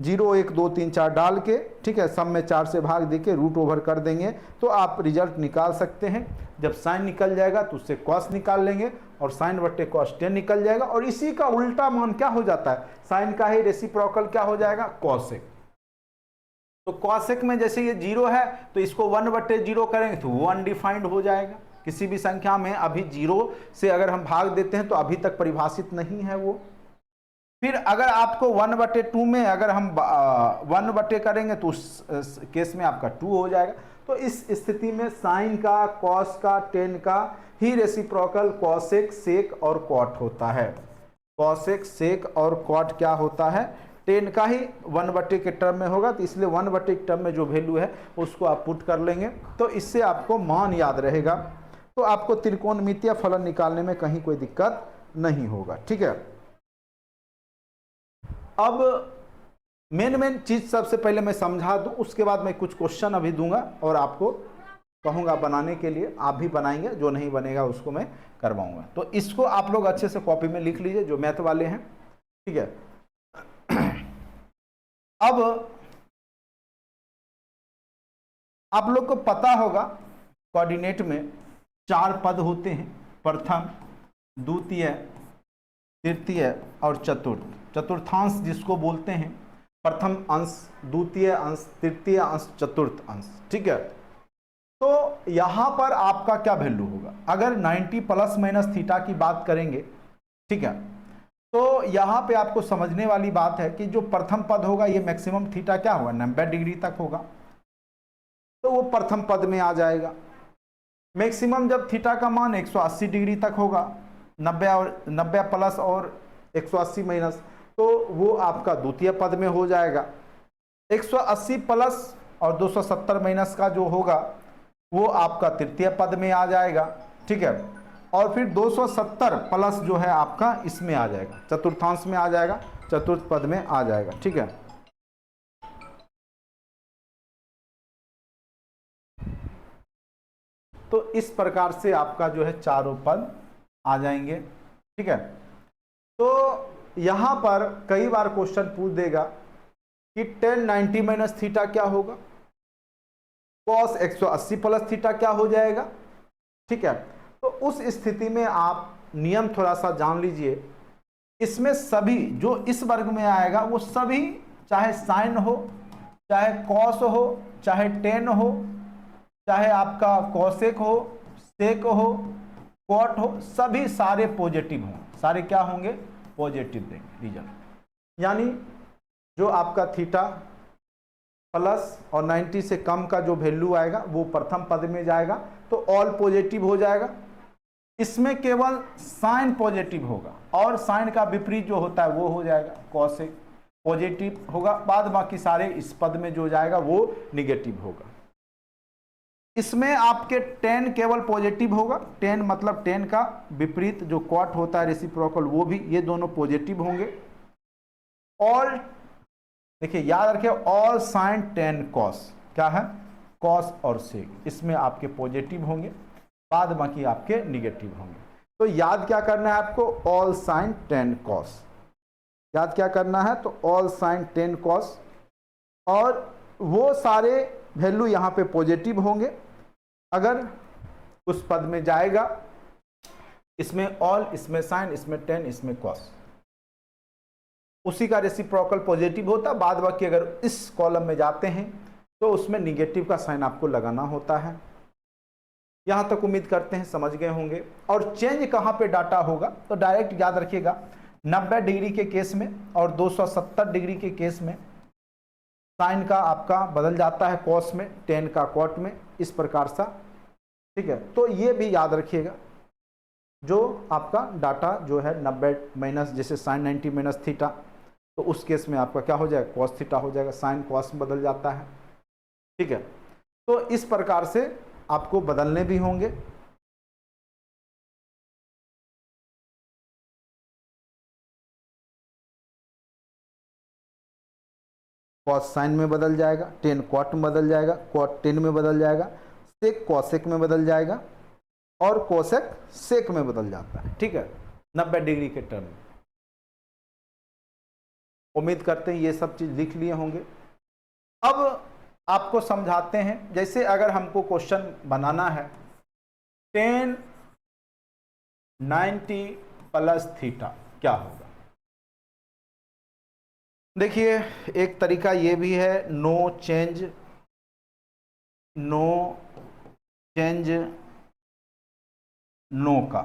A: 0 1 2 3 4 डाल के, ठीक है, सब में 4 से भाग दे के रूट ओवर कर देंगे तो आप रिजल्ट निकाल सकते हैं। जब साइन निकल जाएगा तो उससे कॉस निकाल लेंगे और साइन बट्टे कॉस 10 निकल जाएगा, और इसी का उल्टा मान क्या हो जाता है, साइन का ही रेसिप्रोकल क्या हो जाएगा, कॉसेक। तो कॉसेक में जैसे ये 0 है तो इसको 1/0 करेंगे तो वो अनडिफाइंड हो जाएगा। किसी भी संख्या में अभी 0 से अगर हम भाग देते हैं तो अभी तक परिभाषित नहीं है वो। फिर अगर आपको 1/2 में अगर हम 1 करेंगे तो उस केस में आपका 2 हो जाएगा। तो इस स्थिति में साइन का, कॉस का, टेन का ही रेसिप्रोकल कॉसेक, सेक और कॉट होता है। कॉसेक, सेक और कॉट क्या होता है, टेन का ही 1/, के टर्म में होगा, तो इसलिए 1/, के टर्म में जो वैल्यू है उसको आप पुट कर लेंगे, तो इससे आपको मान याद रहेगा, तो आपको त्रिकोणमितीय फलन निकालने में कहीं कोई दिक्कत नहीं होगा। ठीक है, अब मेन चीज सबसे पहले मैं समझा दूं, उसके बाद मैं कुछ क्वेश्चन अभी दूंगा और आपको कहूंगा बनाने के लिए, आप भी बनाएंगे, जो नहीं बनेगा उसको मैं करवाऊंगा। तो इसको आप लोग अच्छे से कॉपी में लिख लीजिए जो मैथ वाले हैं। ठीक है, अब आप लोग को पता होगा कोऑर्डिनेट में 4 पद होते हैं, प्रथम, द्वितीय, तृतीय और चतुर्थ। चतुर्थांश जिसको बोलते हैं, प्रथम अंश, द्वितीय अंश, तृतीय अंश, चतुर्थ अंश। ठीक है, तो यहां पर आपका क्या वैल्यू होगा, अगर 90 प्लस माइनस थीटा की बात करेंगे, ठीक है, तो यहां पे आपको समझने वाली बात है कि जो प्रथम पद होगा ये मैक्सिमम थीटा क्या होगा, 90 डिग्री तक होगा, तो वो प्रथम पद में आ जाएगा। मैक्सिमम जब थीटा का मान 180 डिग्री तक होगा, 90 प्लस और 180 माइनस, तो वो आपका द्वितीय पद में हो जाएगा। 180 प्लस और 270 माइनस का जो होगा वो आपका तृतीय पद में आ जाएगा। ठीक है, और फिर 270 प्लस जो है आपका इसमें आ जाएगा, चतुर्थांश में आ जाएगा, चतुर्थ पद में आ जाएगा। ठीक है, तो इस प्रकार से आपका जो है चारों पद आ जाएंगे। ठीक है, तो यहां पर कई बार क्वेश्चन पूछ देगा कि tan 90 माइनस थीटा क्या होगा, cos 180 प्लस थीटा क्या हो जाएगा। ठीक है, तो उस स्थिति में आप नियम थोड़ा सा जान लीजिए, इसमें सभी जो इस वर्ग में आएगा वो सभी, चाहे साइन हो, चाहे कॉस हो, चाहे टेन हो, चाहे आपका कॉसेक हो, सेक हो, कॉट हो, सभी सारे पॉजिटिव हों, सारे क्या होंगे, पॉजिटिव देंगे रिजल्ट। यानी जो आपका थीटा प्लस और 90 से कम का जो वैल्यू आएगा वो प्रथम पद में जाएगा, तो ऑल पॉजिटिव हो जाएगा। इसमें केवल साइन पॉजिटिव होगा और साइन का विपरीत जो होता है वो हो जाएगा, कॉसेक पॉजिटिव होगा, बाद बाकी सारे इस पद में जो जाएगा वो निगेटिव होगा। इसमें आपके टेन केवल पॉजिटिव होगा, टेन मतलब टेन का विपरीत जो कॉट होता है रेसिप्रोकल, वो भी, ये दोनों पॉजिटिव होंगे। ऑल, देखिए याद रखिए, ऑल साइन टेन कॉस क्या है, कॉस और सेक, इसमें आपके पॉजिटिव होंगे, बाद बाकी आपके निगेटिव होंगे। तो याद क्या करना है आपको, ऑल साइन टेन कॉस, याद क्या करना है, तो ऑल साइन टेन कॉस, और वो सारे वैल्यू यहाँ पे पॉजिटिव होंगे अगर उस पद में जाएगा, इसमें ऑल, इसमें साइन, इसमें टेन, इसमें कॉस, उसी का रेसिप्रोकल पॉजिटिव होता। बाद बाकी अगर इस कॉलम में जाते हैं तो उसमें निगेटिव का साइन आपको लगाना होता है। यहां तक उम्मीद करते हैं समझ गए होंगे। और चेंज कहां पे डाटा होगा, तो डायरेक्ट याद रखिएगा, 90 डिग्री के केस में और 270 डिग्री के केस में साइन का आपका बदल जाता है कॉस में, टेन का कॉट में, इस प्रकार सा। ठीक है, तो ये भी याद रखिएगा, जो आपका डाटा जो है 90 माइनस, जैसे साइन 90 माइनस थीटा, तो उस केस में आपका क्या हो जाएगा, कॉस थीटा हो जाएगा, साइन कॉस में बदल जाता है। ठीक है, तो इस प्रकार से आपको बदलने भी होंगे। कॉस साइन में बदल जाएगा, टेन कॉट में बदल जाएगा, कॉट टेन में बदल जाएगा, सेक कॉसेक में बदल जाएगा, और कोसेक सेक में बदल जाता है। ठीक है, 90 डिग्री के टर्म में। उम्मीद करते हैं ये सब चीज लिख लिए होंगे। अब आपको समझाते हैं, जैसे अगर हमको क्वेश्चन बनाना है 10 90 प्लस थीटा क्या होगा। देखिए एक तरीका ये भी है, नो चेंज नो का,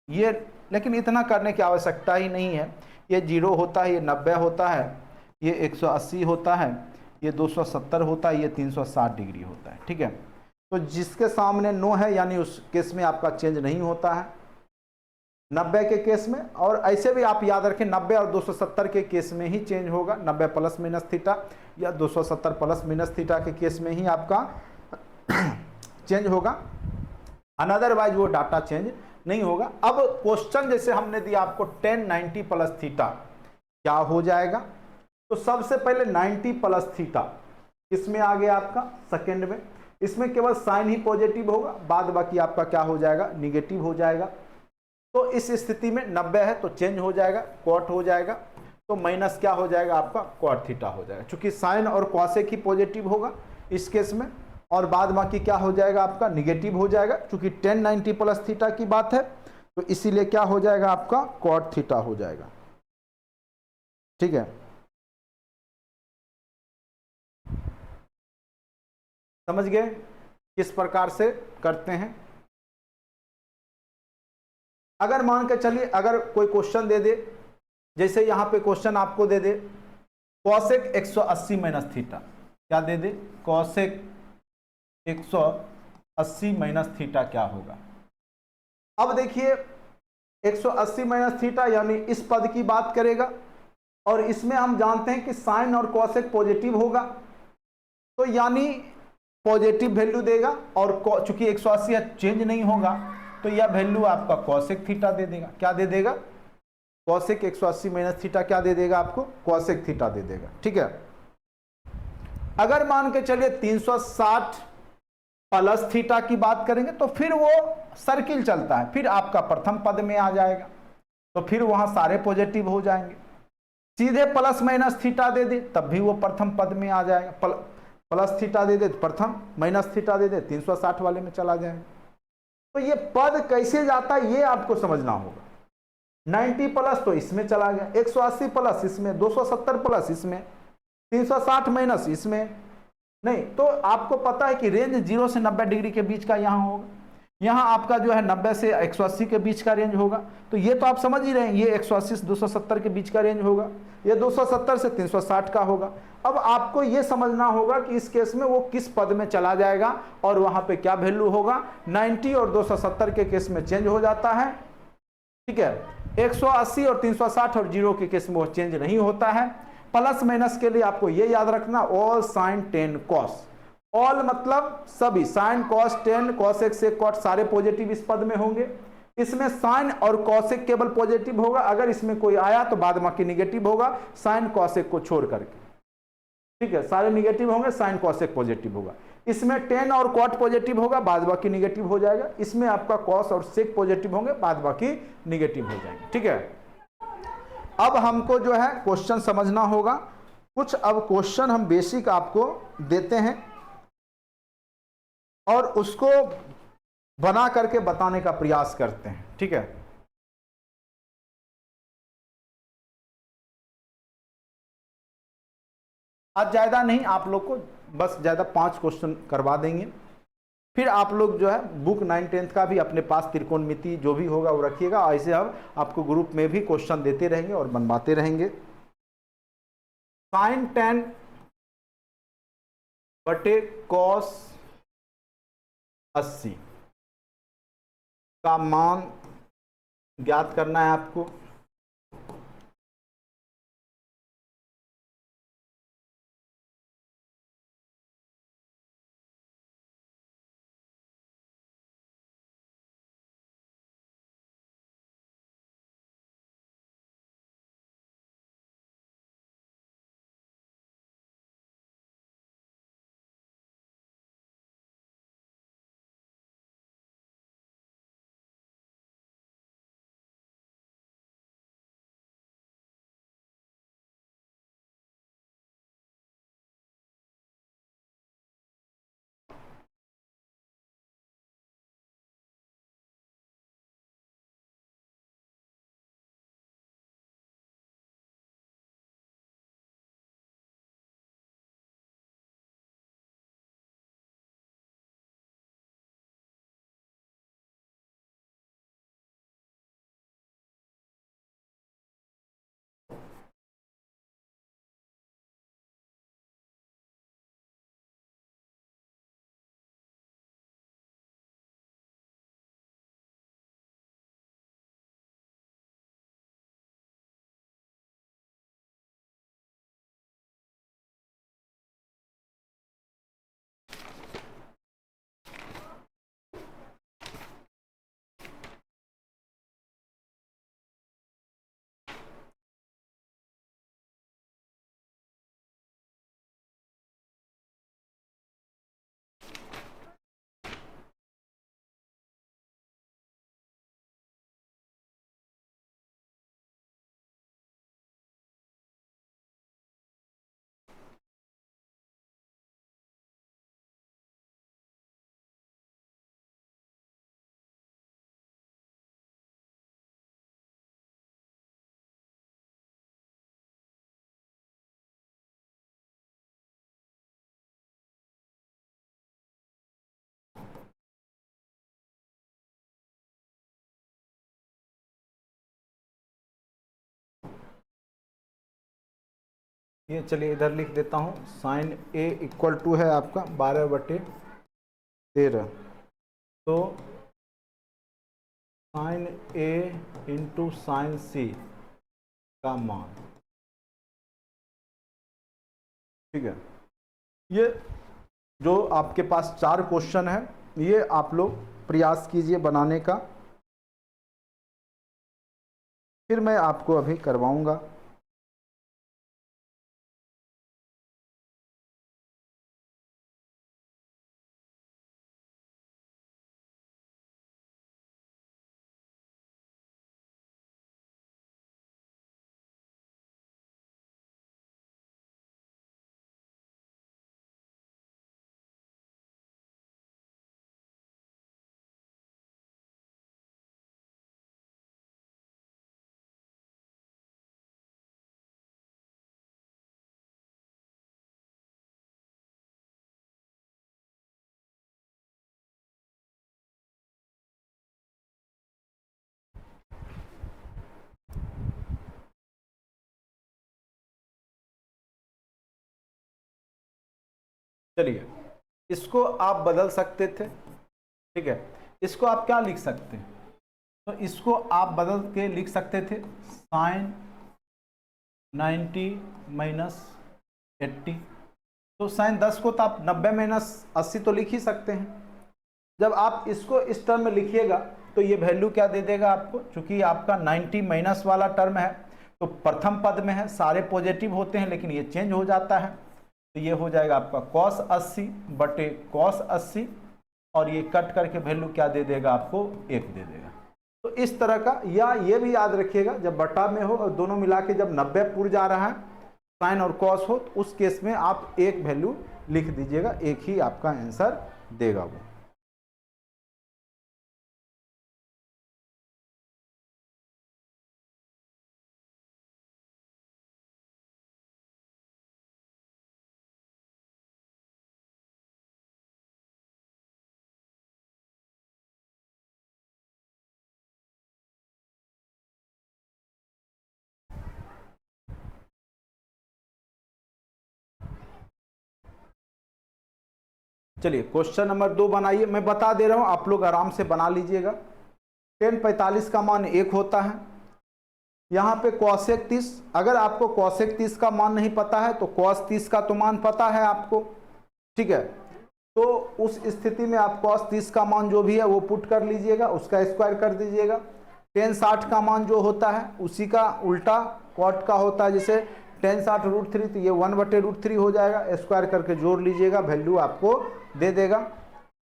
A: ये लेकिन इतना करने की आवश्यकता ही नहीं है। ये 0 होता है, ये 90 होता है, ये 180 होता है, ये 270 होता है, ये 360 डिग्री होता है। ठीक है, तो जिसके सामने नो है यानी उस केस में आपका चेंज नहीं होता है 90 के केस में। और ऐसे भी आप याद रखें 90 और 270 के केस में ही चेंज होगा, 90 प्लस माइनस थीटा या 270 प्लस माइनस थीटा के केस में ही आपका चेंज होगा, अनदरवाइज वो डाटा चेंज नहीं होगा। अब क्वेश्चन जैसे हमने दिया आपको 10 90 प्लस थीटा क्या हो जाएगा, तो सबसे पहले 90 प्लस थीटा इसमें आ गया आपका सेकंड में, इसमें केवल साइन ही पॉजिटिव होगा, बाद बाकी आपका क्या हो जाएगा, निगेटिव हो जाएगा। तो इस स्थिति में 90 है तो चेंज हो जाएगा, कॉट हो जाएगा, तो माइनस क्या हो जाएगा आपका, कॉट थीटा हो जाएगा, क्योंकि साइन और कॉसेक ही पॉजिटिव होगा इस केस में, और बाद बाकी क्या हो जाएगा आपका, निगेटिव हो जाएगा, क्योंकि 10 90 प्लस थीटा की बात है, तो इसीलिए क्या हो जाएगा आपका, कॉट थीटा हो जाएगा। ठीक है, समझ गए किस प्रकार से करते हैं। अगर मान के चलिए अगर कोई क्वेश्चन दे दे, जैसे यहां पे क्वेश्चन आपको दे दे कॉसेक 180 माइनस थीटा, क्या दे दे, कॉसेक 180 माइनस थीटा क्या होगा। अब देखिए 180 माइनस थीटा यानी इस पद की बात करेगा, और इसमें हम जानते हैं कि साइन और कॉसेक पॉजिटिव होगा, तो यानी पॉजिटिव वैल्यू देगा, और चूंकि 180 चेंज नहीं होगा तो यह वैल्यू आपका कॉसेक थीटा दे देगा। क्या दे देगा, कॉसेक 180 माइनस थीटा क्या दे देगा आपको, कॉसेक थीटा दे देगा। ठीक है, अगर मान के चलिए 360 प्लस थीटा की बात करेंगे तो फिर वो सर्किल चलता है, फिर आपका प्रथम पद में आ जाएगा, तो फिर वहां सारे पॉजिटिव हो जाएंगे। सीधे प्लस माइनस थीटा दे दे तब भी वो प्रथम पद में आ जाएगा, प्लस थीटा दे दे प्रथम, माइनस थीटा दे दे 360 वाले में चला जाएगा। तो ये पद कैसे जाता है ये आपको समझना होगा। 90 प्लस तो इसमें चला गया, 180 प्लस इसमें, 270 प्लस इसमें, 360 माइनस इसमें, नहीं तो आपको पता है कि रेंज 0 से 90 डिग्री के बीच का यहाँ होगा, यहाँ आपका जो है 90 से 180 के बीच का रेंज होगा, तो ये तो आप समझ ही रहे हैं, ये 180 से 270 के बीच का रेंज होगा, ये 270 से 360 का होगा। अब आपको ये समझना होगा कि इस केस में वो किस पद में चला जाएगा और वहां पे क्या वैल्यू होगा। 90 और 270 के केस में चेंज हो जाता है, ठीक है, 180 और 360 और 0 के केस में वो चेंज नहीं होता है। प्लस माइनस के लिए आपको ये याद रखना, all sine tan cos, all मतलब सभी, sine cos tan cosec sec cot सारे पॉजिटिव इस पद में होंगे। इसमें साइन और कॉसेक केवल पॉजिटिव होगा, अगर इसमें कोई आया तो बाद बाकी निगेटिव होगा साइन कॉसेक को छोड़ करके, ठीक है, सारे निगेटिव होंगे, साइन कॉसेक पॉजिटिव होगा। इसमें टेन और कॉट पॉजिटिव होगा, बाद बाकी निगेटिव हो जाएगा। इसमें आपका कॉस और सेक पॉजिटिव होंगे, बाद बाकी निगेटिव हो जाएंगे। ठीक है, अब हमको जो है क्वेश्चन समझना होगा कुछ। अब क्वेश्चन हम बेसिक आपको देते हैं और उसको बना करके बताने का प्रयास करते हैं। ठीक है, आज ज्यादा नहीं, आप लोग को बस ज्यादा 5 क्वेश्चन करवा देंगे, फिर आप लोग जो है बुक 9-10 का भी अपने पास त्रिकोणमिति जो भी होगा वो रखिएगा। ऐसे हम आपको ग्रुप में भी क्वेश्चन देते रहेंगे और बनवाते रहेंगे। साइन 10 बटे कॉस 80 का मान ज्ञात करना है आपको। ये चलिए इधर लिख देता हूँ, साइन ए इक्वल टू है आपका 12/13, तो साइन ए इंटू साइन सी का मान, ठीक है। ये जो आपके पास 4 क्वेश्चन है, ये आप लोग प्रयास कीजिए बनाने का, फिर मैं आपको अभी करवाऊंगा। चलिए, इसको आप बदल सकते थे, ठीक है। इसको आप क्या लिख सकते हैं, तो इसको आप बदल के लिख सकते थे साइन 90 माइनस 80, तो साइन 10 को तो आप 90 माइनस 80 तो लिख ही सकते हैं। जब आप इसको इस टर्म में लिखिएगा तो ये वैल्यू क्या दे देगा आपको, चूंकि आपका 90 माइनस वाला टर्म है तो प्रथम पद में है, सारे पॉजिटिव होते हैं, लेकिन ये चेंज हो जाता है, तो ये हो जाएगा आपका cos 80 बटे cos 80, और ये कट करके वैल्यू क्या दे देगा आपको, 1 दे देगा। तो इस तरह का, या ये भी याद रखिएगा जब बटा में हो और दोनों मिला के जब 90 पुर जा रहा है, साइन और कॉस हो, तो उस केस में आप एक वैल्यू लिख दीजिएगा, एक ही आपका आंसर देगा वो। चलिए क्वेश्चन नंबर 2 बनाइए, मैं बता दे रहा हूं, आप लोग आराम से बना लीजिएगा। tan 45 का मान 1 होता है। यहाँ पे cosec 30, अगर आपको cosec 30 का मान नहीं पता है तो cos 30 का तो मान पता है आपको, ठीक है। तो उस स्थिति में आप cos 30 का मान जो भी है वो पुट कर लीजिएगा, उसका स्क्वायर कर दीजिएगा। tan 60 का मान जो होता है उसी का उल्टा cot का होता है, जैसे tan 60 √3, तो ये 1/√3 हो जाएगा, स्क्वायर करके जोड़ लीजिएगा, वैल्यू आपको दे देगा।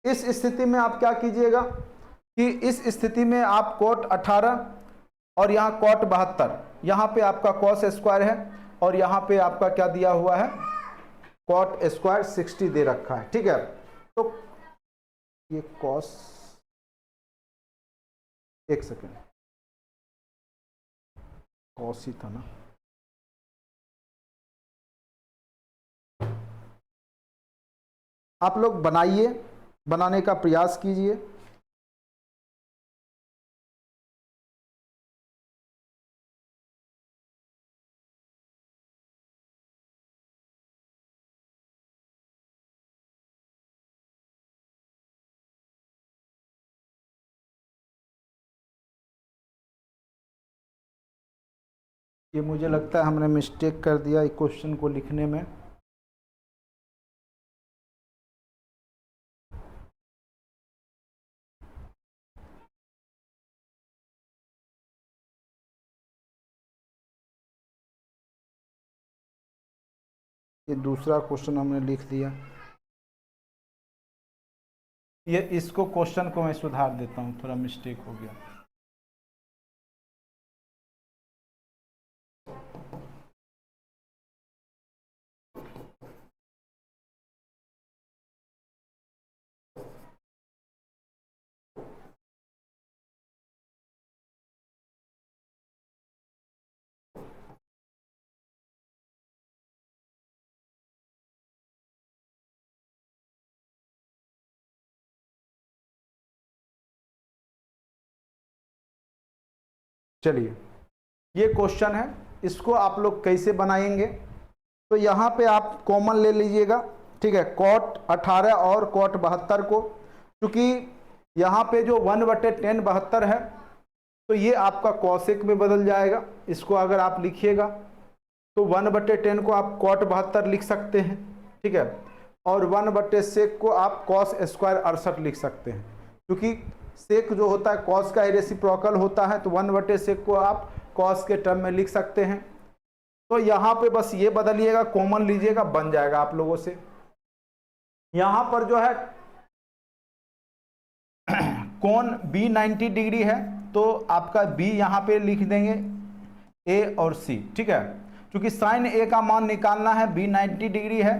A: इस स्थिति में आप क्या कीजिएगा कि इस स्थिति में आप cot 18 और यहाँ cot 72, यहाँ पे आपका cos स्क्वायर है और यहाँ पे आपका क्या दिया हुआ है, cot स्क्वायर 60 दे रखा है, ठीक है। तो ये cos, एक सेकेंड, cos ही था ना, आप लोग बनाइए, बनाने का प्रयास कीजिए। ये मुझे लगता है हमने मिस्टेक कर दिया इस क्वेश्चन को लिखने में। ये दूसरा क्वेश्चन हमने लिख दिया, ये इसको क्वेश्चन को मैं सुधार देता हूँ, थोड़ा मिस्टेक हो गया। चलिए, ये क्वेश्चन है, इसको आप लोग कैसे बनाएंगे तो यहाँ पे आप कॉमन ले लीजिएगा, ठीक है, cot 18 और cot 72 को, क्योंकि यहाँ पे जो 1/10 72 है तो ये आपका cosec में बदल जाएगा। इसको अगर आप लिखिएगा तो 1/10 को आप cot 72 लिख सकते हैं, ठीक है, और 1/sec को आप cos स्क्वायर 68 लिख सकते हैं, क्योंकि सेक जो होता है cos का ही रेसिप्रोकल होता है, तो 1/sec को आप cos के टर्म में लिख सकते हैं। तो यहाँ पे बस ये बदलिएगा, कॉमन लीजिएगा, बन जाएगा आप लोगों से। यहाँ पर जो है कोण B 90 डिग्री है, तो आपका B यहाँ पे लिख देंगे A और C, ठीक है, क्योंकि साइन A का मान निकालना है, B 90 डिग्री है,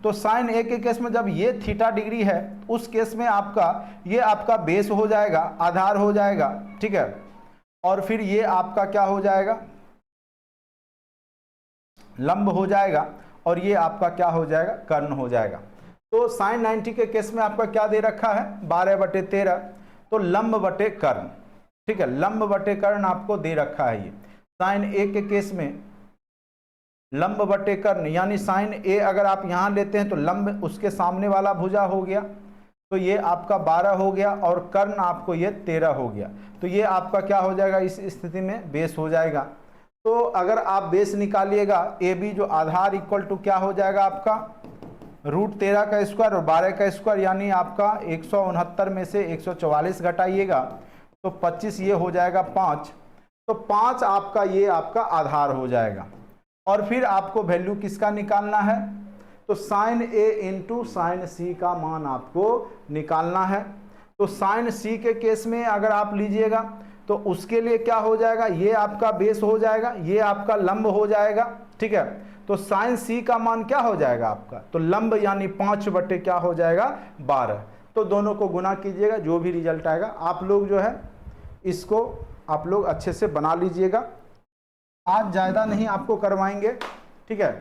A: तो साइन A के केस में जब ये थीटा डिग्री है, उस केस में आपका ये आपका बेस हो जाएगा, आधार हो जाएगा, ठीक है, और फिर ये आपका क्या हो जाएगा, लंब हो जाएगा, और ये आपका क्या हो जाएगा, कर्ण हो जाएगा। तो साइन 90 के केस में आपका क्या दे रखा है, 12/13, तो लंब बटे कर्ण, ठीक है, लंब बटे कर्ण आपको दे रखा है। ये साइन A के केस में लंब बटे कर्ण, यानी साइन A अगर आप यहाँ लेते हैं तो लंब उसके सामने वाला भुजा हो गया, तो ये आपका 12 हो गया, और कर्ण आपको ये 13 हो गया, तो ये आपका क्या हो जाएगा, इस स्थिति में बेस हो जाएगा। तो अगर आप बेस निकालिएगा, AB जो आधार इक्वल टू क्या हो जाएगा आपका, √13 का स्क्वायर और 12 का स्क्वायर, यानी आपका 169 में से 144 घटाइएगा तो 25, ये हो जाएगा 5, तो 5 आपका ये आपका आधार हो जाएगा। और फिर आपको वैल्यू किसका निकालना है, तो sine A into sine C का मान आपको निकालना है। तो साइन C के केस में अगर आप लीजिएगा तो उसके लिए क्या हो जाएगा, ये आपका बेस हो जाएगा, ये आपका लंब हो जाएगा, ठीक है, तो साइन C का मान क्या हो जाएगा आपका, तो लंब यानी 5 बटे क्या हो जाएगा, 12। तो दोनों को गुना कीजिएगा, जो भी रिजल्ट आएगा आप लोग जो है इसको आप लोग अच्छे से बना लीजिएगा। आज ज़्यादा नहीं आपको करवाएंगे, ठीक है,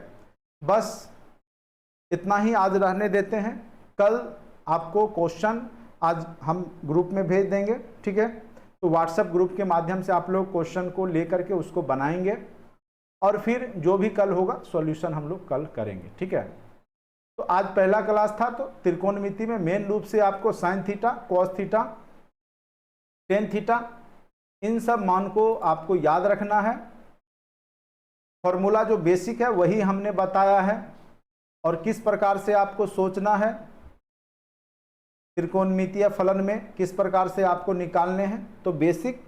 A: बस इतना ही आज रहने देते हैं। कल आपको क्वेश्चन आज हम ग्रुप में भेज देंगे, ठीक है, तो व्हाट्सएप ग्रुप के माध्यम से आप लोग क्वेश्चन को लेकर के उसको बनाएंगे, और फिर जो भी कल होगा सॉल्यूशन हम लोग कल करेंगे, ठीक है। तो आज पहला क्लास था, तो त्रिकोणमिति में मेन रूप से आपको sine theta, cos theta, tan theta, इन सब मान को आपको याद रखना है। फॉर्मूला जो बेसिक है वही हमने बताया है, और किस प्रकार से आपको सोचना है, त्रिकोणमितीय फलन में किस प्रकार से आपको निकालने हैं, तो बेसिक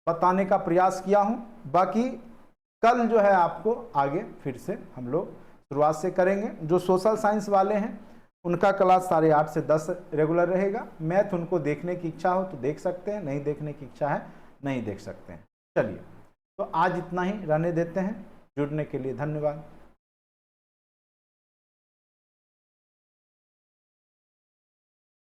A: बताने का प्रयास किया हूं। बाकी कल जो है आपको आगे फिर से हम लोग शुरुआत से करेंगे। जो सोशल साइंस वाले हैं उनका क्लास 8:30 से 10 रेगुलर रहेगा। मैथ उनको देखने की इच्छा हो तो देख सकते हैं, नहीं देखने की इच्छा है नहीं देख सकते हैं। चलिए, तो आज इतना ही रहने देते हैं। जुड़ने के लिए धन्यवाद।